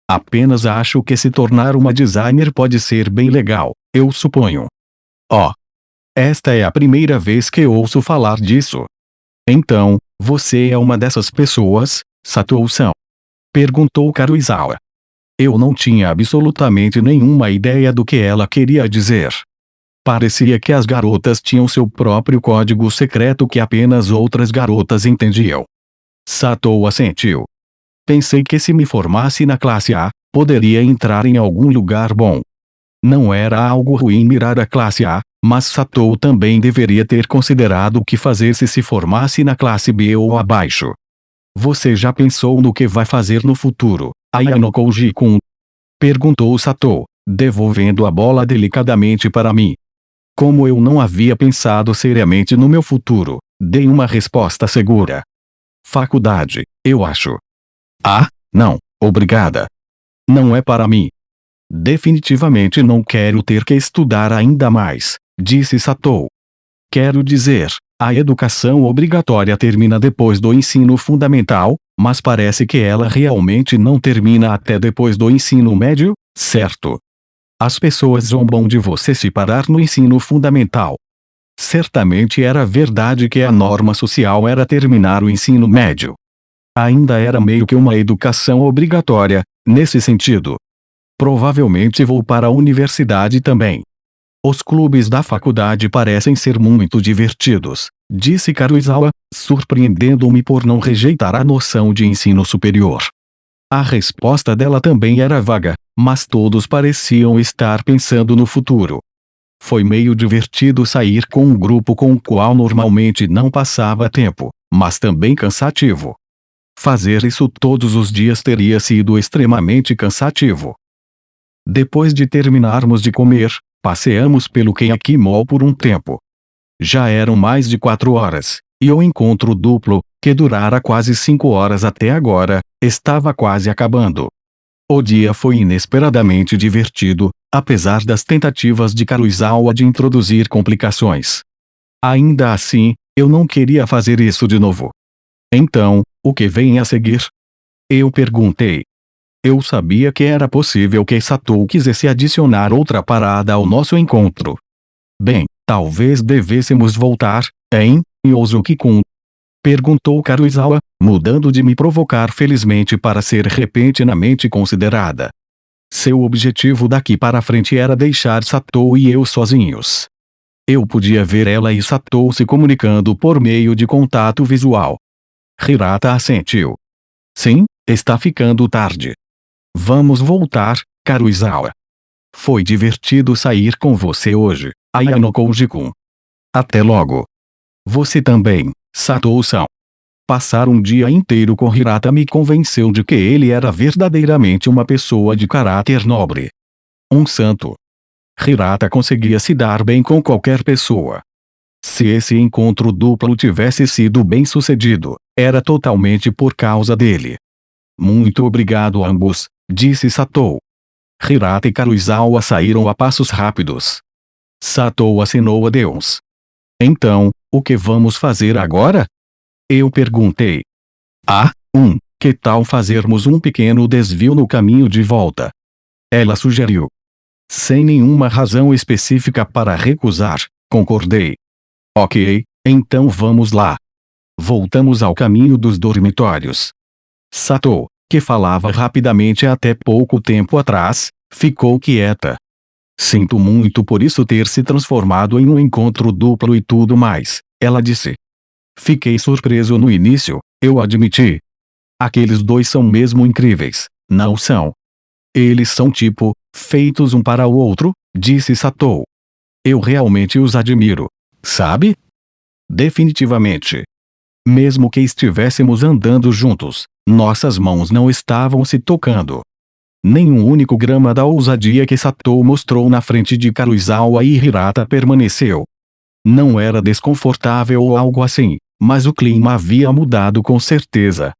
Apenas acho que se tornar uma designer pode ser bem legal, eu suponho. Esta é a primeira vez que ouço falar disso. Então, você é uma dessas pessoas, Satou-san? Perguntou Karuizawa. Eu não tinha absolutamente nenhuma ideia do que ela queria dizer. Parecia que as garotas tinham seu próprio código secreto que apenas outras garotas entendiam. Satou assentiu. Pensei que se me formasse na classe A, poderia entrar em algum lugar bom. Não era algo ruim mirar a classe A, mas Satou também deveria ter considerado o que fazer se se formasse na classe B ou abaixo. Você já pensou no que vai fazer no futuro, Ayano Koji-kun? Perguntou Satou, devolvendo a bola delicadamente para mim. Como eu não havia pensado seriamente no meu futuro, dei uma resposta segura. Faculdade, eu acho. Ah, não, obrigada. Não é para mim. Definitivamente não quero ter que estudar ainda mais, disse Satou. Quero dizer, a educação obrigatória termina depois do ensino fundamental, mas parece que ela realmente não termina até depois do ensino médio, certo? As pessoas zombam de você se parar no ensino fundamental. Certamente era verdade que a norma social era terminar o ensino médio. Ainda era meio que uma educação obrigatória, nesse sentido. Provavelmente vou para a universidade também. Os clubes da faculdade parecem ser muito divertidos, disse Karuizawa, surpreendendo-me por não rejeitar a noção de ensino superior. A resposta dela também era vaga, mas todos pareciam estar pensando no futuro. Foi meio divertido sair com um grupo com o qual normalmente não passava tempo, mas também cansativo. Fazer isso todos os dias teria sido extremamente cansativo. Depois de terminarmos de comer, passeamos pelo Kenyaki Mall por um tempo. Já eram mais de 4 horas, e o encontro duplo, que durara quase 5 horas até agora, estava quase acabando. O dia foi inesperadamente divertido, apesar das tentativas de Karuizawa de introduzir complicações. Ainda assim, eu não queria fazer isso de novo. Então, o que vem a seguir? Eu perguntei. Eu sabia que era possível que Satou quisesse adicionar outra parada ao nosso encontro. Bem, talvez devêssemos voltar, hein, Yosuke-kun? Perguntou Karuizawa, mudando de me provocar felizmente para ser repentinamente considerada. Seu objetivo daqui para frente era deixar Satou e eu sozinhos. Eu podia ver ela e Satou se comunicando por meio de contato visual. Hirata assentiu. Sim, está ficando tarde. Vamos voltar, Karuizawa. Foi divertido sair com você hoje, Ayano Koji-kun. Até logo. Você também, Satou-san. Passar um dia inteiro com Hirata me convenceu de que ele era verdadeiramente uma pessoa de caráter nobre. Um santo. Hirata conseguia se dar bem com qualquer pessoa. Se esse encontro duplo tivesse sido bem sucedido, era totalmente por causa dele. Muito obrigado a ambos, disse Satou. Hirata e Karuizawa saíram a passos rápidos. Satou acenou adeus. Então, o que vamos fazer agora? Eu perguntei. Que tal fazermos um pequeno desvio no caminho de volta? Ela sugeriu. Sem nenhuma razão específica para recusar, concordei. Ok, então vamos lá. Voltamos ao caminho dos dormitórios. Satou, que falava rapidamente até pouco tempo atrás, ficou quieta. Sinto muito por isso ter se transformado em um encontro duplo e tudo mais, ela disse. Fiquei surpreso no início, eu admiti. Aqueles dois são mesmo incríveis, não são? Eles são tipo, feitos um para o outro, disse Satou. Eu realmente os admiro, sabe? Definitivamente. Mesmo que estivéssemos andando juntos, nossas mãos não estavam se tocando. Nenhum único grama da ousadia que Satou mostrou na frente de Karuizawa e Hirata permaneceu. Não era desconfortável ou algo assim, mas o clima havia mudado com certeza.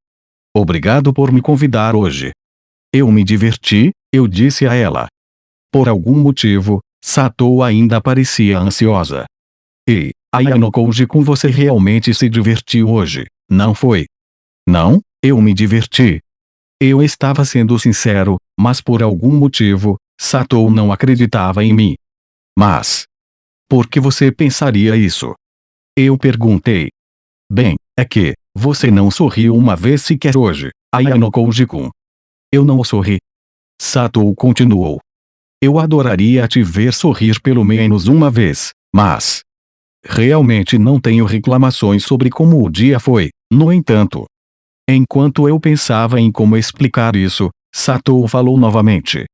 Obrigado por me convidar hoje. Eu me diverti, eu disse a ela. Por algum motivo, Satou ainda parecia ansiosa. E, Ayano Koji-kun, você realmente se divertiu hoje, não foi? Não, eu me diverti. Eu estava sendo sincero, mas por algum motivo, Satou não acreditava em mim. Mas Por que você pensaria isso? Eu perguntei. Bem, é que, você não sorriu uma vez sequer hoje, Ayano Koji-kun. Eu não sorri. Satou continuou. Eu adoraria te ver sorrir pelo menos uma vez, mas realmente não tenho reclamações sobre como o dia foi. No entanto, enquanto eu pensava em como explicar isso, Satou falou novamente.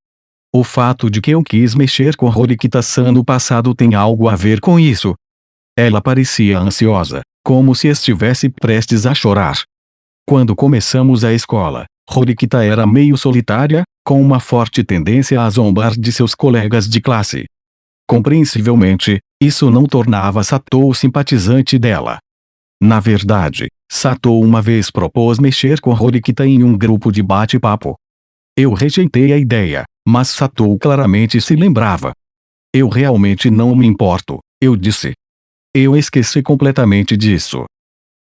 O fato de que eu quis mexer com Horikita-san no passado tem algo a ver com isso. Ela parecia ansiosa, como se estivesse prestes a chorar. Quando começamos a escola, Horikita era meio solitária, com uma forte tendência a zombar de seus colegas de classe. Compreensivelmente, isso não tornava Satou simpatizante dela. Na verdade, Satou uma vez propôs mexer com Horikita em um grupo de bate-papo. Eu rejeitei a ideia, mas Satou claramente se lembrava. Eu realmente não me importo, eu disse. Eu esqueci completamente disso.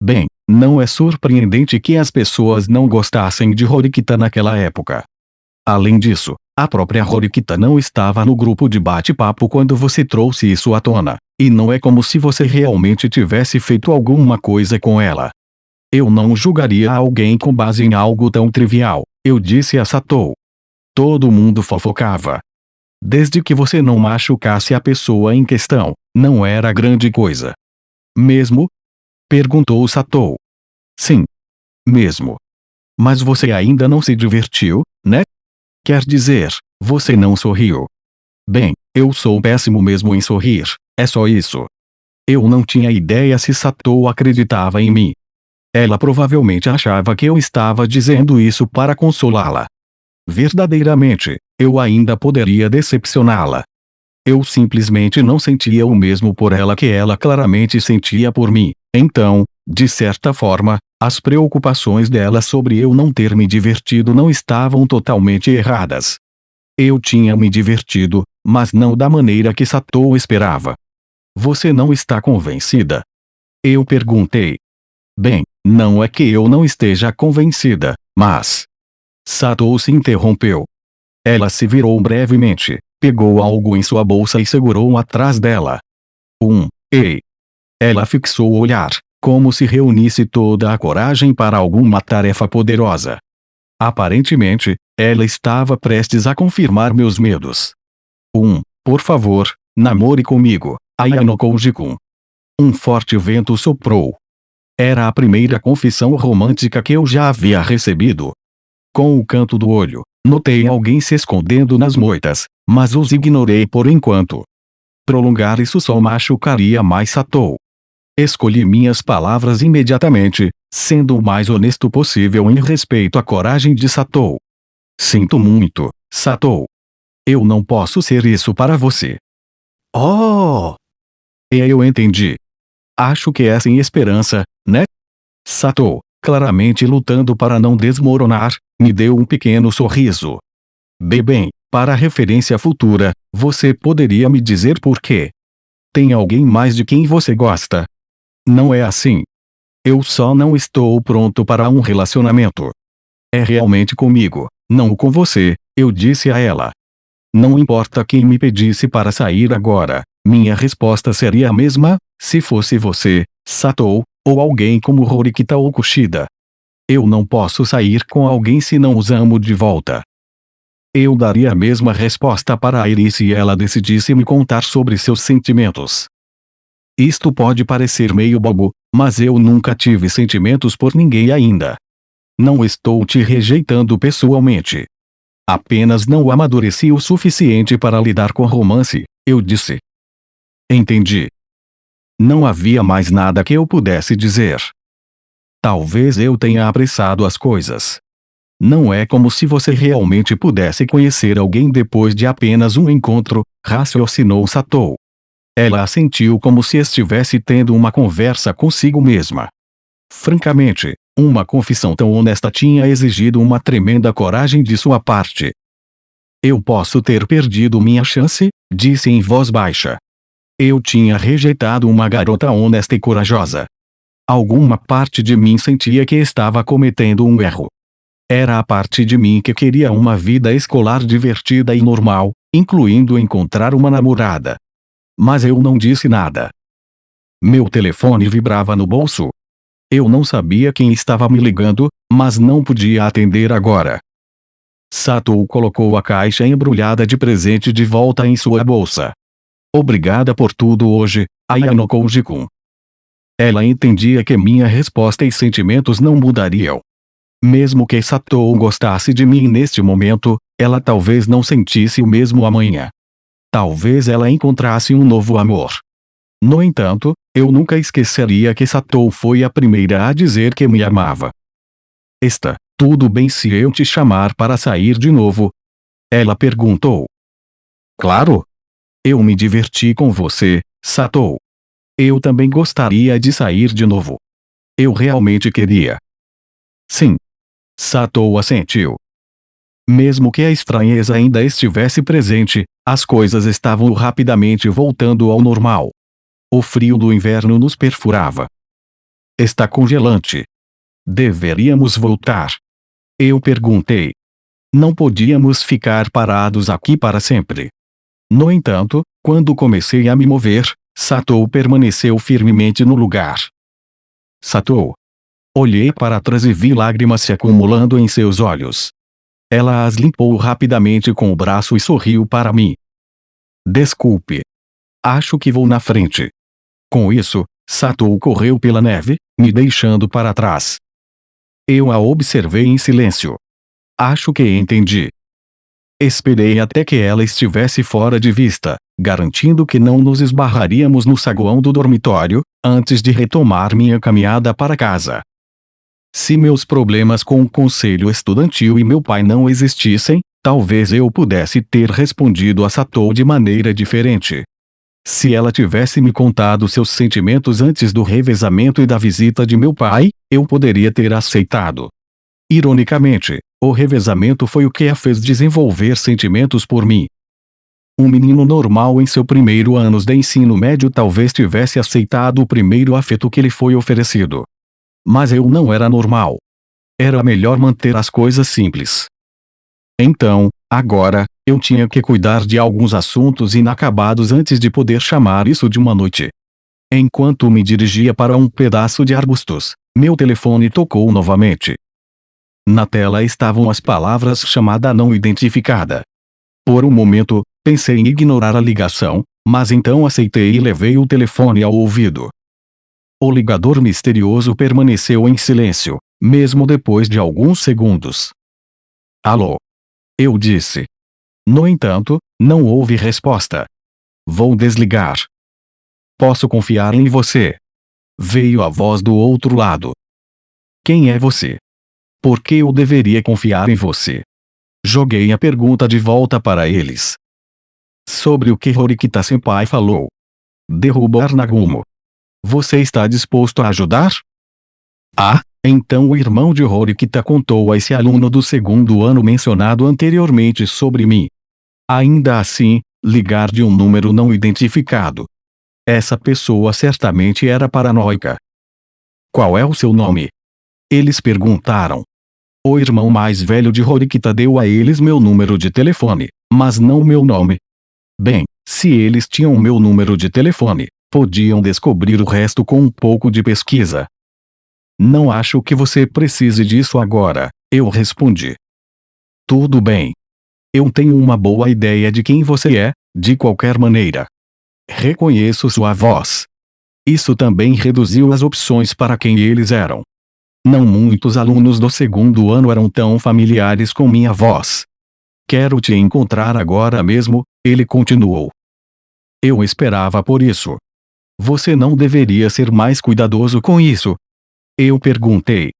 Bem, não é surpreendente que as pessoas não gostassem de Horikita naquela época. Além disso, a própria Horikita não estava no grupo de bate-papo quando você trouxe isso à tona, e não é como se você realmente tivesse feito alguma coisa com ela. Eu não julgaria alguém com base em algo tão trivial, eu disse a Satou. Todo mundo fofocava. Desde que você não machucasse a pessoa em questão, não era grande coisa. Mesmo? Perguntou Satou. Sim. Mesmo. Mas você ainda não se divertiu, né? Quer dizer, você não sorriu. Bem, eu sou péssimo mesmo em sorrir, é só isso. Eu não tinha ideia se Satou acreditava em mim. Ela provavelmente achava que eu estava dizendo isso para consolá-la. Verdadeiramente, eu ainda poderia decepcioná-la. Eu simplesmente não sentia o mesmo por ela que ela claramente sentia por mim. Então, de certa forma, as preocupações dela sobre eu não ter me divertido não estavam totalmente erradas. Eu tinha me divertido, mas não da maneira que Satou esperava. Você não está convencida? Eu perguntei. Bem, não é que eu não esteja convencida, mas... Satou se interrompeu. Ela se virou brevemente, pegou algo em sua bolsa e segurou atrás dela. Ei! Ela fixou o olhar, como se reunisse toda a coragem para alguma tarefa poderosa. Aparentemente, ela estava prestes a confirmar meus medos. Por favor, namore comigo, Ayano Koji-kun. Um forte vento soprou. Era a primeira confissão romântica que eu já havia recebido. Com o canto do olho, notei alguém se escondendo nas moitas, mas os ignorei por enquanto. Prolongar isso só machucaria mais Satou. Escolhi minhas palavras imediatamente, sendo o mais honesto possível em respeito à coragem de Satou. Sinto muito, Satou. Eu não posso ser isso para você. Oh! Eu entendi. Acho que é sem esperança, né? Satou, claramente lutando para não desmoronar, me deu um pequeno sorriso. Bem, para referência futura, você poderia me dizer por quê? Tem alguém mais de quem você gosta? Não é assim. Eu só não estou pronto para um relacionamento. É realmente comigo, não com você, eu disse a ela. Não importa quem me pedisse para sair agora, minha resposta seria a mesma, se fosse você, Satou, ou alguém como Horikita ou Kushida. Eu não posso sair com alguém se não os amo de volta. Eu daria a mesma resposta para a Eri se ela decidisse me contar sobre seus sentimentos. Isto pode parecer meio bobo, mas eu nunca tive sentimentos por ninguém ainda. Não estou te rejeitando pessoalmente. Apenas não amadureci o suficiente para lidar com romance, eu disse. Entendi. Não havia mais nada que eu pudesse dizer. Talvez eu tenha apressado as coisas. Não é como se você realmente pudesse conhecer alguém depois de apenas um encontro, raciocinou Satou. Ela assentiu como se estivesse tendo uma conversa consigo mesma. Francamente, uma confissão tão honesta tinha exigido uma tremenda coragem de sua parte. Eu posso ter perdido minha chance, disse em voz baixa. Eu tinha rejeitado uma garota honesta e corajosa. Alguma parte de mim sentia que estava cometendo um erro. Era a parte de mim que queria uma vida escolar divertida e normal, incluindo encontrar uma namorada. Mas eu não disse nada. Meu telefone vibrava no bolso. Eu não sabia quem estava me ligando, mas não podia atender agora. Satou colocou a caixa embrulhada de presente de volta em sua bolsa. Obrigada por tudo hoje, Ayano Koji-kun. Ela entendia que minha resposta e sentimentos não mudariam. Mesmo que Satou gostasse de mim neste momento, ela talvez não sentisse o mesmo amanhã. Talvez ela encontrasse um novo amor. No entanto, eu nunca esqueceria que Satou foi a primeira a dizer que me amava. Está tudo bem se eu te chamar para sair de novo? Ela perguntou. Claro. Eu me diverti com você, Satou. Eu também gostaria de sair de novo. Eu realmente queria. Sim. Satou assentiu. Mesmo que a estranheza ainda estivesse presente, as coisas estavam rapidamente voltando ao normal. O frio do inverno nos perfurava. Está congelante. Deveríamos voltar. Eu perguntei. Não podíamos ficar parados aqui para sempre. No entanto, quando comecei a me mover, Satou permaneceu firmemente no lugar. Satou. Olhei para trás e vi lágrimas se acumulando em seus olhos. Ela as limpou rapidamente com o braço e sorriu para mim. Desculpe. Acho que vou na frente. Com isso, Satou correu pela neve, me deixando para trás. Eu a observei em silêncio. Acho que entendi. Esperei até que ela estivesse fora de vista, garantindo que não nos esbarraríamos no saguão do dormitório, antes de retomar minha caminhada para casa. Se meus problemas com o conselho estudantil e meu pai não existissem, talvez eu pudesse ter respondido a Satou de maneira diferente. Se ela tivesse me contado seus sentimentos antes do revezamento e da visita de meu pai, eu poderia ter aceitado. Ironicamente, o revezamento foi o que a fez desenvolver sentimentos por mim. Um menino normal em seu primeiro ano de ensino médio talvez tivesse aceitado o primeiro afeto que lhe foi oferecido. Mas eu não era normal. Era melhor manter as coisas simples. Então, agora, eu tinha que cuidar de alguns assuntos inacabados antes de poder chamar isso de uma noite. Enquanto me dirigia para um pedaço de arbustos, meu telefone tocou novamente. Na tela estavam as palavras chamada não identificada. Por um momento, pensei em ignorar a ligação, mas então aceitei e levei o telefone ao ouvido. O ligador misterioso permaneceu em silêncio, mesmo depois de alguns segundos. Alô? Eu disse. No entanto, não houve resposta. Vou desligar. Posso confiar em você? Veio a voz do outro lado. Quem é você? Por que eu deveria confiar em você? Joguei a pergunta de volta para eles. Sobre o que Horikita-senpai falou. Derrubar Nagumo. Você está disposto a ajudar? Ah, então o irmão de Horikita contou a esse aluno do segundo ano mencionado anteriormente sobre mim. Ainda assim, ligar de um número não identificado. Essa pessoa certamente era paranoica. Qual é o seu nome? Eles perguntaram. O irmão mais velho de Horikita deu a eles meu número de telefone, mas não meu nome. Bem, se eles tinham meu número de telefone, podiam descobrir o resto com um pouco de pesquisa. Não acho que você precise disso agora, eu respondi. Tudo bem. Eu tenho uma boa ideia de quem você é, de qualquer maneira. Reconheço sua voz. Isso também reduziu as opções para quem eles eram. Não muitos alunos do segundo ano eram tão familiares com minha voz. Quero te encontrar agora mesmo, ele continuou. Eu esperava por isso. Você não deveria ser mais cuidadoso com isso? Eu perguntei.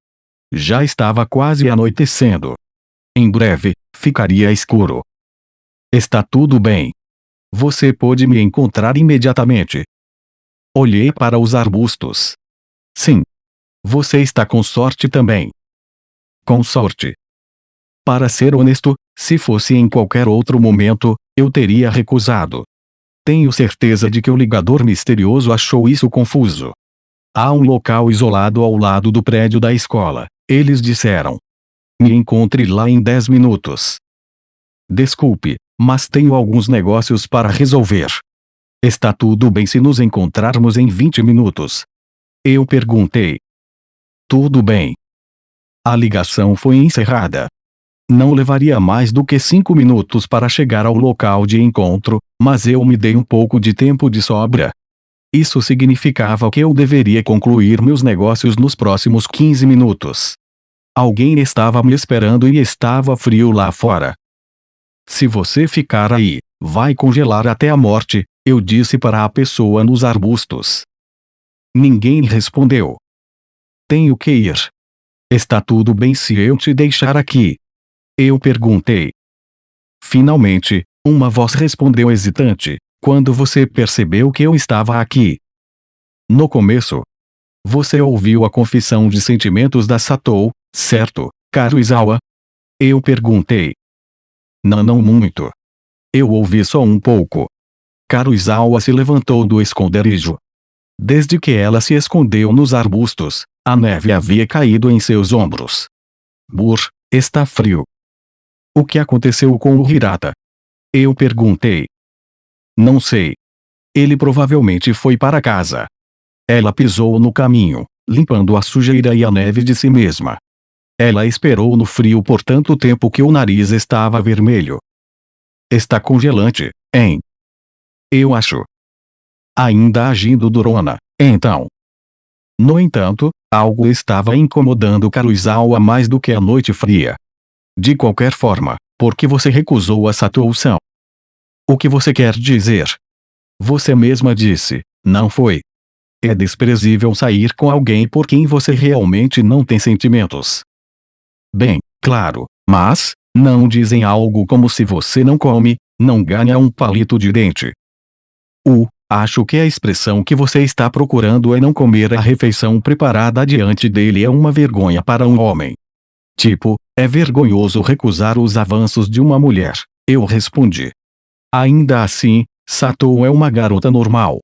Já estava quase anoitecendo. Em breve, ficaria escuro. Está tudo bem. Você pode me encontrar imediatamente. Olhei para os arbustos. Sim. Você está com sorte também. Com sorte. Para ser honesto, se fosse em qualquer outro momento, eu teria recusado. Tenho certeza de que o ligador misterioso achou isso confuso. Há um local isolado ao lado do prédio da escola, eles disseram. Me encontre lá em 10 minutos. Desculpe, mas tenho alguns negócios para resolver. Está tudo bem se nos encontrarmos em 20 minutos? Eu perguntei. Tudo bem. A ligação foi encerrada. Não levaria mais do que 5 minutos para chegar ao local de encontro, mas eu me dei um pouco de tempo de sobra. Isso significava que eu deveria concluir meus negócios nos próximos 15 minutos. Alguém estava me esperando e estava frio lá fora. Se você ficar aí, vai congelar até a morte, eu disse para a pessoa nos arbustos. Ninguém respondeu. Tenho que ir. Está tudo bem se eu te deixar aqui? Eu perguntei. Finalmente, uma voz respondeu hesitante. Quando você percebeu que eu estava aqui? No começo. Você ouviu a confissão de sentimentos da Satou, certo, Karuizawa? Eu perguntei. Não muito. Eu ouvi só um pouco. Karuizawa se levantou do esconderijo. Desde que ela se escondeu nos arbustos, a neve havia caído em seus ombros. Burr, está frio. O que aconteceu com o Hirata? Eu perguntei. Não sei. Ele provavelmente foi para casa. Ela pisou no caminho, limpando a sujeira e a neve de si mesma. Ela esperou no frio por tanto tempo que o nariz estava vermelho. Está congelante, hein? Eu acho. Ainda agindo durona, então. No entanto, algo estava incomodando Karuizawa mais do que a noite fria. De qualquer forma, por que você recusou a Satou-san? O que você quer dizer? Você mesma disse, não foi? É desprezível sair com alguém por quem você realmente não tem sentimentos. Bem, claro, mas, não dizem algo como se você não come, não ganha um palito de dente. Acho que a expressão que você está procurando é não comer a refeição preparada diante dele é uma vergonha para um homem. Tipo, é vergonhoso recusar os avanços de uma mulher, eu respondi. Ainda assim, Satou é uma garota normal.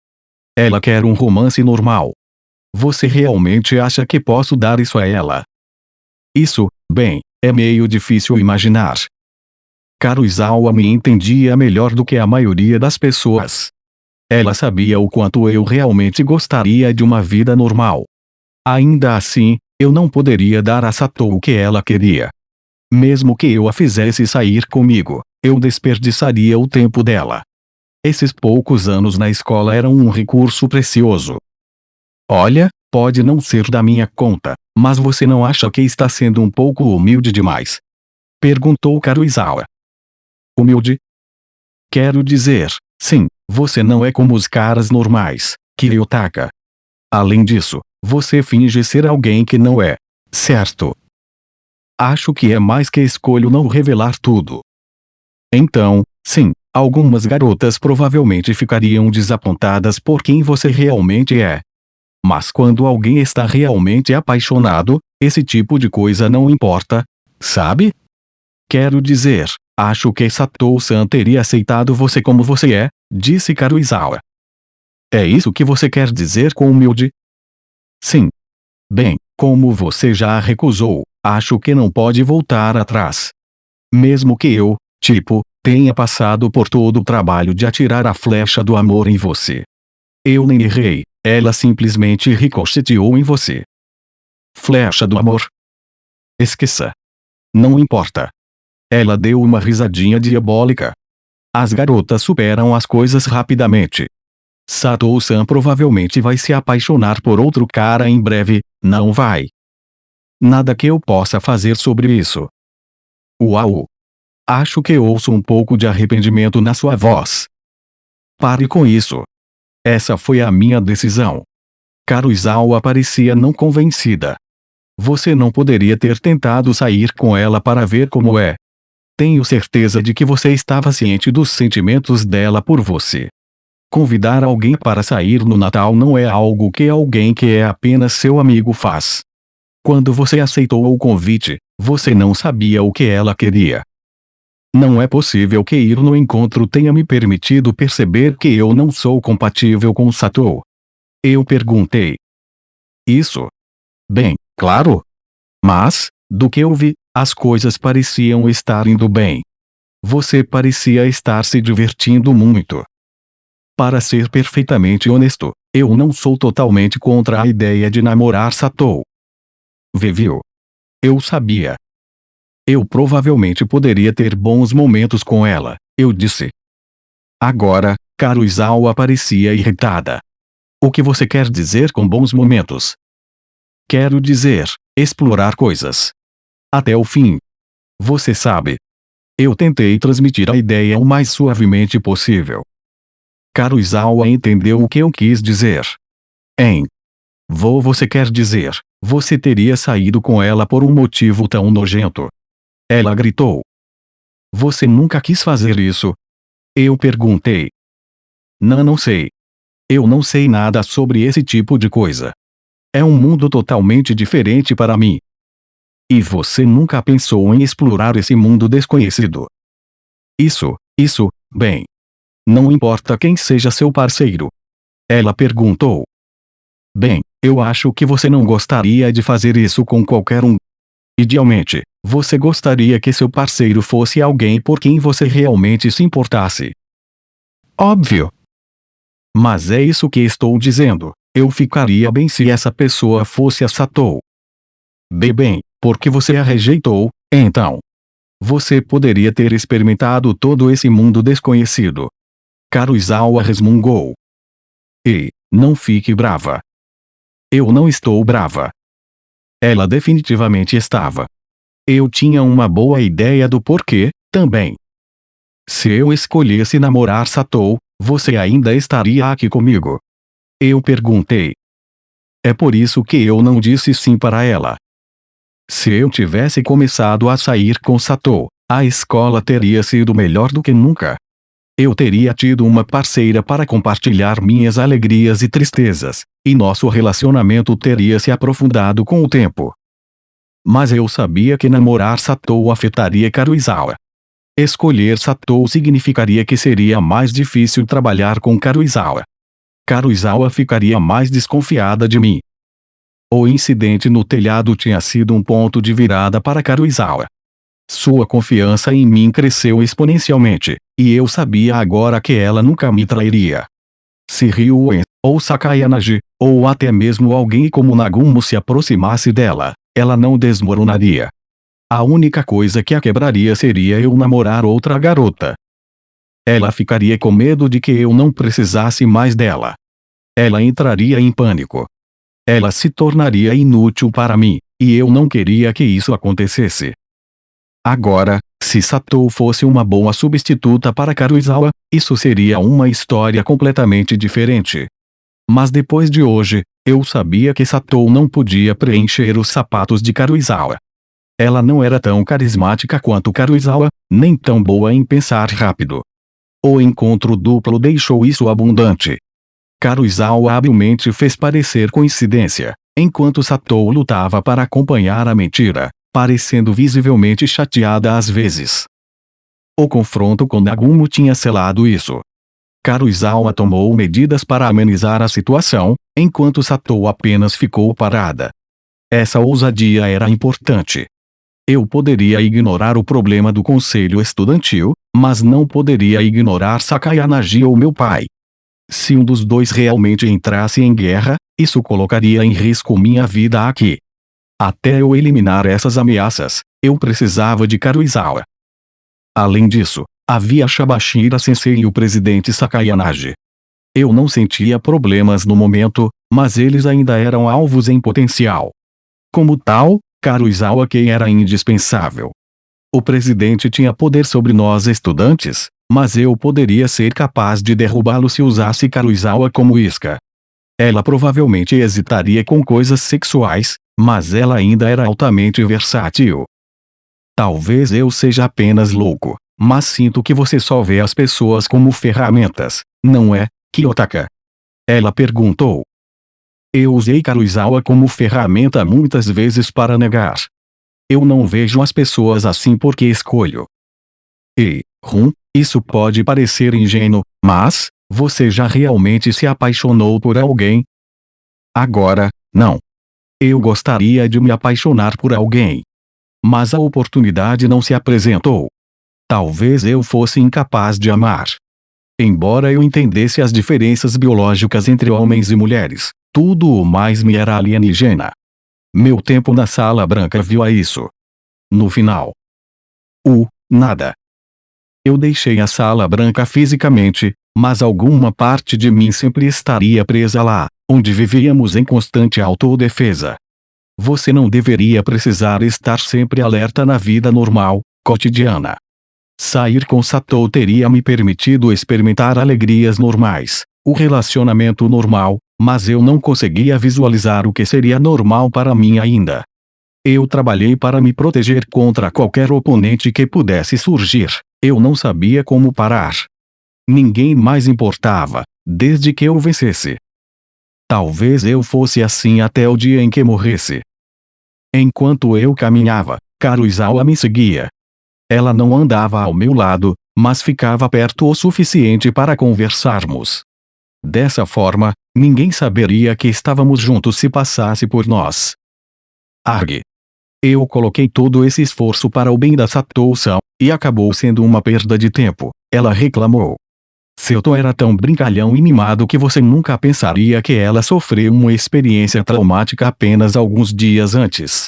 Ela quer um romance normal. Você realmente acha que posso dar isso a ela? Isso, bem, é meio difícil imaginar. Karuizawa me entendia melhor do que a maioria das pessoas. Ela sabia o quanto eu realmente gostaria de uma vida normal. Ainda assim, eu não poderia dar a Satou o que ela queria. Mesmo que eu a fizesse sair comigo, eu desperdiçaria o tempo dela. Esses poucos anos na escola eram um recurso precioso. Olha, pode não ser da minha conta, mas você não acha que está sendo um pouco humilde demais? Perguntou Karuizawa. Humilde? Quero dizer, sim, você não é como os caras normais, Kiryotaka. Além disso, você finge ser alguém que não é, certo? Acho que é mais que escolho não revelar tudo. Então, sim, algumas garotas provavelmente ficariam desapontadas por quem você realmente é. Mas quando alguém está realmente apaixonado, esse tipo de coisa não importa, sabe? Quero dizer, acho que Satou-san teria aceitado você como você é, disse Karuizawa. É isso que você quer dizer com humilde? Sim. Bem, como você já a recusou, acho que não pode voltar atrás. Mesmo que eu, tenha passado por todo o trabalho de atirar a flecha do amor em você. Eu nem errei, ela simplesmente ricocheteou em você. Flecha do amor? Esqueça. Não importa. Ela deu uma risadinha diabólica. As garotas superam as coisas rapidamente. Satou-san provavelmente vai se apaixonar por outro cara em breve, não vai? Nada que eu possa fazer sobre isso. Uau! Acho que ouço um pouco de arrependimento na sua voz. Pare com isso. Essa foi a minha decisão. Karuizawa parecia não convencida. Você não poderia ter tentado sair com ela para ver como é. Tenho certeza de que você estava ciente dos sentimentos dela por você. Convidar alguém para sair no Natal não é algo que alguém que é apenas seu amigo faz. Quando você aceitou o convite, você não sabia o que ela queria. Não é possível que ir no encontro tenha me permitido perceber que eu não sou compatível com Satou. Eu perguntei. Isso? Bem, claro. Mas, do que eu vi, as coisas pareciam estar indo bem. Você parecia estar se divertindo muito. Para ser perfeitamente honesto, eu não sou totalmente contra a ideia de namorar Satou. Viu? Eu sabia. Eu provavelmente poderia ter bons momentos com ela, eu disse. Agora, Karuizawa parecia irritada. O que você quer dizer com bons momentos? Quero dizer, explorar coisas. Até o fim. Você sabe. Eu tentei transmitir a ideia o mais suavemente possível. Karuizawa entendeu o que eu quis dizer. Você quer dizer, você teria saído com ela por um motivo tão nojento? Ela gritou. Você nunca quis fazer isso? Eu perguntei. Não sei. Eu não sei nada sobre esse tipo de coisa. É um mundo totalmente diferente para mim. E você nunca pensou em explorar esse mundo desconhecido? Bem. Não importa quem seja seu parceiro. Ela perguntou. Bem, eu acho que você não gostaria de fazer isso com qualquer um. Idealmente, você gostaria que seu parceiro fosse alguém por quem você realmente se importasse. Óbvio. Mas é isso que estou dizendo. Eu ficaria bem se essa pessoa fosse a Satou. Bem, porque você a rejeitou, então. Você poderia ter experimentado todo esse mundo desconhecido. Karuizawa resmungou. Ei, não fique brava. Eu não estou brava. Ela definitivamente estava. Eu tinha uma boa ideia do porquê, também. Se eu escolhesse namorar Satou, você ainda estaria aqui comigo? Eu perguntei. É por isso que eu não disse sim para ela. Se eu tivesse começado a sair com Satou, a escola teria sido melhor do que nunca. Eu teria tido uma parceira para compartilhar minhas alegrias e tristezas, e nosso relacionamento teria se aprofundado com o tempo. Mas eu sabia que namorar Satou afetaria Karuizawa. Escolher Satou significaria que seria mais difícil trabalhar com Karuizawa. Karuizawa ficaria mais desconfiada de mim. O incidente no telhado tinha sido um ponto de virada para Karuizawa. Sua confiança em mim cresceu exponencialmente, e eu sabia agora que ela nunca me trairia. Se Ryuen, ou Sakayanagi, ou até mesmo alguém como Nagumo se aproximasse dela, ela não desmoronaria. A única coisa que a quebraria seria eu namorar outra garota. Ela ficaria com medo de que eu não precisasse mais dela. Ela entraria em pânico. Ela se tornaria inútil para mim, e eu não queria que isso acontecesse. Agora, se Satou fosse uma boa substituta para Karuizawa, isso seria uma história completamente diferente. Mas depois de hoje, eu sabia que Satou não podia preencher os sapatos de Karuizawa. Ela não era tão carismática quanto Karuizawa, nem tão boa em pensar rápido. O encontro duplo deixou isso abundante. Karuizawa habilmente fez parecer coincidência, enquanto Satou lutava para acompanhar a mentira, parecendo visivelmente chateada às vezes. O confronto com Nagumo tinha selado isso. Karuizawa tomou medidas para amenizar a situação, enquanto Satou apenas ficou parada. Essa ousadia era importante. Eu poderia ignorar o problema do conselho estudantil, mas não poderia ignorar Sakayanagi ou meu pai. Se um dos dois realmente entrasse em guerra, isso colocaria em risco minha vida aqui. Até eu eliminar essas ameaças, eu precisava de Karuizawa. Além disso, havia Shabashira Sensei e o presidente Sakayanagi. Eu não sentia problemas no momento, mas eles ainda eram alvos em potencial. Como tal, Karuizawa Kei era indispensável. O presidente tinha poder sobre nós estudantes, mas eu poderia ser capaz de derrubá-lo se usasse Karuizawa como isca. Ela provavelmente hesitaria com coisas sexuais, mas ela ainda era altamente versátil. Talvez eu seja apenas louco, mas sinto que você só vê as pessoas como ferramentas, não é, Kiyotaka? Ela perguntou. Eu usei Karuizawa como ferramenta muitas vezes para negar. Eu não vejo as pessoas assim porque escolho. Isso pode parecer ingênuo, mas, você já realmente se apaixonou por alguém? Agora, não. Eu gostaria de me apaixonar por alguém. Mas a oportunidade não se apresentou. Talvez eu fosse incapaz de amar. Embora eu entendesse as diferenças biológicas entre homens e mulheres, tudo o mais me era alienígena. Meu tempo na Sala Branca viu a isso. No final. Nada. Eu deixei a Sala Branca fisicamente, mas alguma parte de mim sempre estaria presa lá, onde vivíamos em constante autodefesa. Você não deveria precisar estar sempre alerta na vida normal, cotidiana. Sair com Satou teria me permitido experimentar alegrias normais, o relacionamento normal, mas eu não conseguia visualizar o que seria normal para mim ainda. Eu trabalhei para me proteger contra qualquer oponente que pudesse surgir, eu não sabia como parar. Ninguém mais importava, desde que eu vencesse. Talvez eu fosse assim até o dia em que morresse. Enquanto eu caminhava, Karuizawa me seguia. Ela não andava ao meu lado, mas ficava perto o suficiente para conversarmos. Dessa forma, ninguém saberia que estávamos juntos se passasse por nós. Arg. Eu coloquei todo esse esforço para o bem da Satou-san, e acabou sendo uma perda de tempo, ela reclamou. Seto era tão brincalhão e mimado que você nunca pensaria que ela sofreu uma experiência traumática apenas alguns dias antes.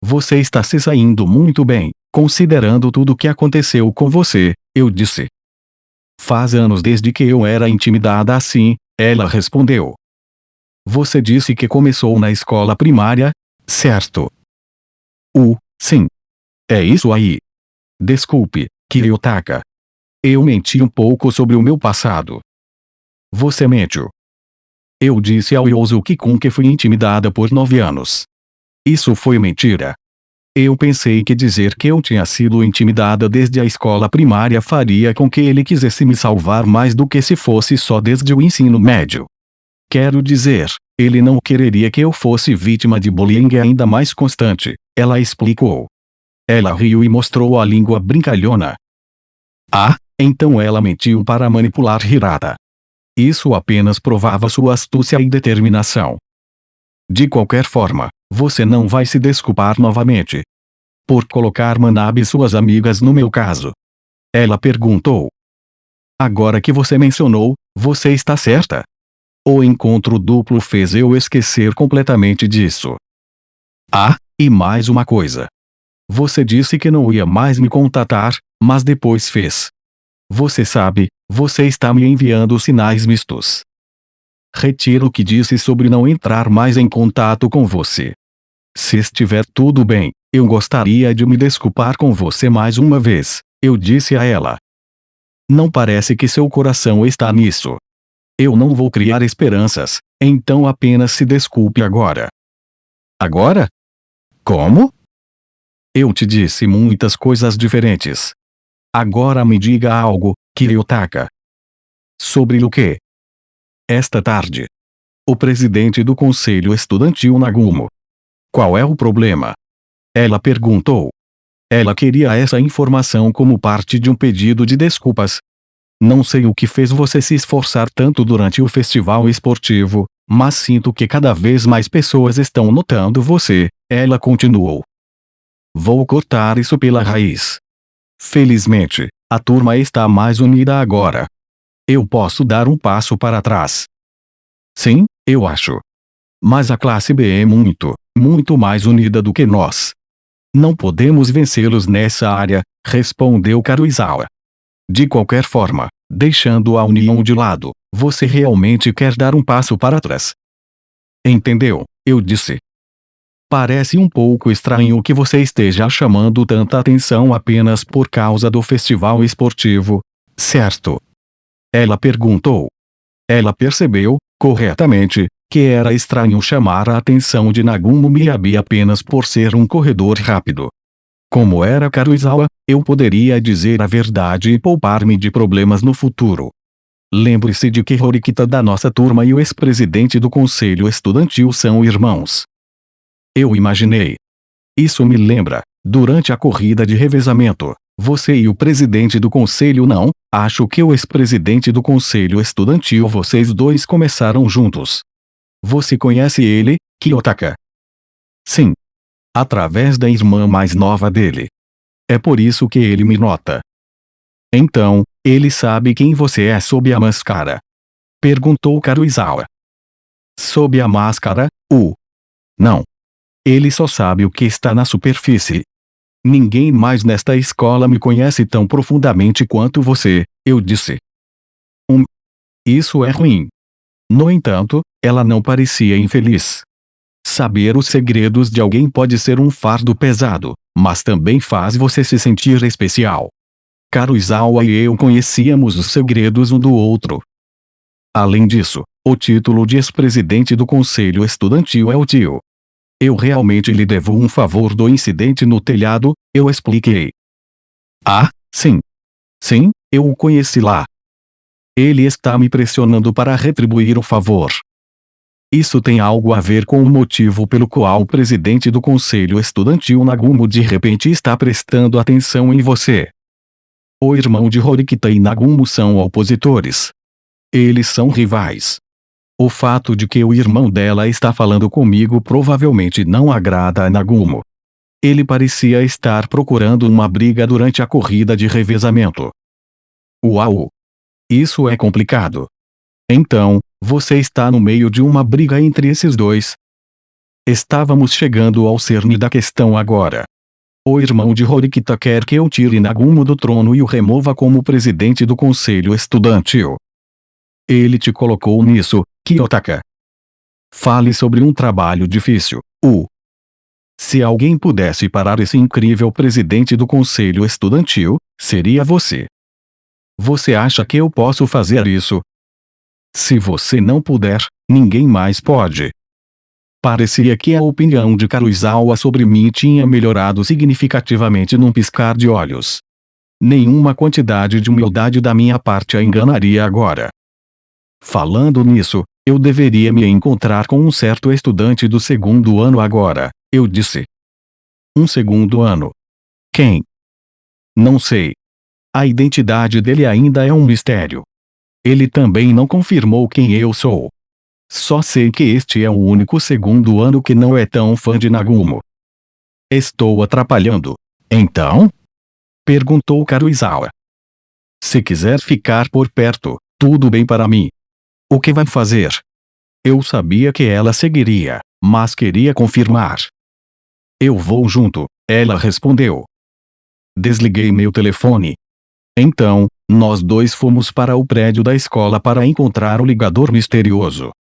Você está se saindo muito bem, considerando tudo o que aconteceu com você, eu disse. Faz anos desde que eu era intimidada assim, ela respondeu. Você disse que começou na escola primária, certo? Sim. É isso aí. Desculpe, Kiryotaka. Eu menti um pouco sobre o meu passado. Você mentiu. Eu disse ao Yosuke-kun que fui intimidada por 9 anos. Isso foi mentira. Eu pensei que dizer que eu tinha sido intimidada desde a escola primária faria com que ele quisesse me salvar mais do que se fosse só desde o ensino médio. Quero dizer, ele não quereria que eu fosse vítima de bullying ainda mais constante, ela explicou. Ela riu e mostrou a língua brincalhona. Então ela mentiu para manipular Hirata. Isso apenas provava sua astúcia e determinação. De qualquer forma, você não vai se desculpar novamente. Por colocar Manabe e suas amigas no meu caso. Ela perguntou. Agora que você mencionou, você está certa? O encontro duplo fez eu esquecer completamente disso. E mais uma coisa. Você disse que não ia mais me contatar, mas depois fez. Você sabe, você está me enviando sinais mistos. Retiro o que disse sobre não entrar mais em contato com você. Se estiver tudo bem, eu gostaria de me desculpar com você mais uma vez, eu disse a ela. Não parece que seu coração está nisso. Eu não vou criar esperanças, então apenas se desculpe agora. Agora? Como? Eu te disse muitas coisas diferentes. Agora me diga algo, Kiryotaka. Sobre o quê? Esta tarde. O presidente do conselho estudantil Nagumo. Qual é o problema? Ela perguntou. Ela queria essa informação como parte de um pedido de desculpas. Não sei o que fez você se esforçar tanto durante o festival esportivo, mas sinto que cada vez mais pessoas estão notando você, ela continuou. Vou cortar isso pela raiz. Felizmente, a turma está mais unida agora. Eu posso dar um passo para trás. Sim, eu acho. Mas a classe B é muito, muito mais unida do que nós. Não podemos vencê-los nessa área, respondeu Karuizawa. De qualquer forma, deixando a união de lado, você realmente quer dar um passo para trás. Entendeu? Eu disse. Parece um pouco estranho que você esteja chamando tanta atenção apenas por causa do festival esportivo, certo? Ela perguntou. Ela percebeu, corretamente, que era estranho chamar a atenção de Nagumo Miyabi apenas por ser um corredor rápido. Como era Karuizawa, eu poderia dizer a verdade e poupar-me de problemas no futuro. Lembre-se de que Horikita da nossa turma e o ex-presidente do conselho estudantil são irmãos. Eu imaginei. Isso me lembra, durante a corrida de revezamento, você e o presidente do conselho não, acho que o ex-presidente do conselho estudantil vocês dois começaram juntos. Você conhece ele, Kiyotaka? Sim. Através da irmã mais nova dele. É por isso que ele me nota. Então, Ele sabe quem você é sob a máscara? Perguntou Karuizawa. Sob a máscara, Não. Ele só sabe o que está na superfície. Ninguém mais nesta escola me conhece tão profundamente quanto você, eu disse. Isso é ruim. No entanto, ela não parecia infeliz. Saber os segredos de alguém pode ser um fardo pesado, mas também faz você se sentir especial. Karuizawa e eu conhecíamos os segredos um do outro. Além disso, o título de ex-presidente do conselho estudantil é o tio. Eu realmente lhe devo um favor do incidente no telhado, eu expliquei. Ah, sim. Sim, eu o conheci lá. Ele está me pressionando para retribuir o favor. Isso tem algo a ver com o motivo pelo qual o presidente do conselho estudantil Nagumo de repente está prestando atenção em você. O irmão de Horikita e Nagumo são opositores. Eles são rivais. O fato de que o irmão dela está falando comigo provavelmente não agrada a Nagumo. Ele parecia estar procurando uma briga durante a corrida de revezamento. Uau! Isso é complicado. Então, você está no meio de uma briga entre esses dois? Estávamos chegando ao cerne da questão agora. O irmão de Horikita quer que eu tire Nagumo do trono e o remova como presidente do conselho estudantil. Ele te colocou nisso, Kiyotaka. Fale sobre um trabalho difícil. Se alguém pudesse parar esse incrível presidente do conselho estudantil, seria você. Você acha que eu posso fazer isso? Se você não puder, ninguém mais pode. Parecia que a opinião de Karuizawa sobre mim tinha melhorado significativamente num piscar de olhos. Nenhuma quantidade de humildade da minha parte a enganaria agora. Falando nisso, eu deveria me encontrar com um certo estudante do segundo ano agora, eu disse. Um segundo ano? Quem? Não sei. A identidade dele ainda é um mistério. Ele também não confirmou quem eu sou. Só sei que este é o único segundo ano que não é tão fã de Nagumo. Estou atrapalhando, então? Perguntou Karuizawa. Se quiser ficar por perto, tudo bem para mim. O que vai fazer? Eu sabia que ela seguiria, mas queria confirmar. Eu vou junto, ela respondeu. Desliguei meu telefone. Então, nós dois fomos para o prédio da escola para encontrar o ligador misterioso.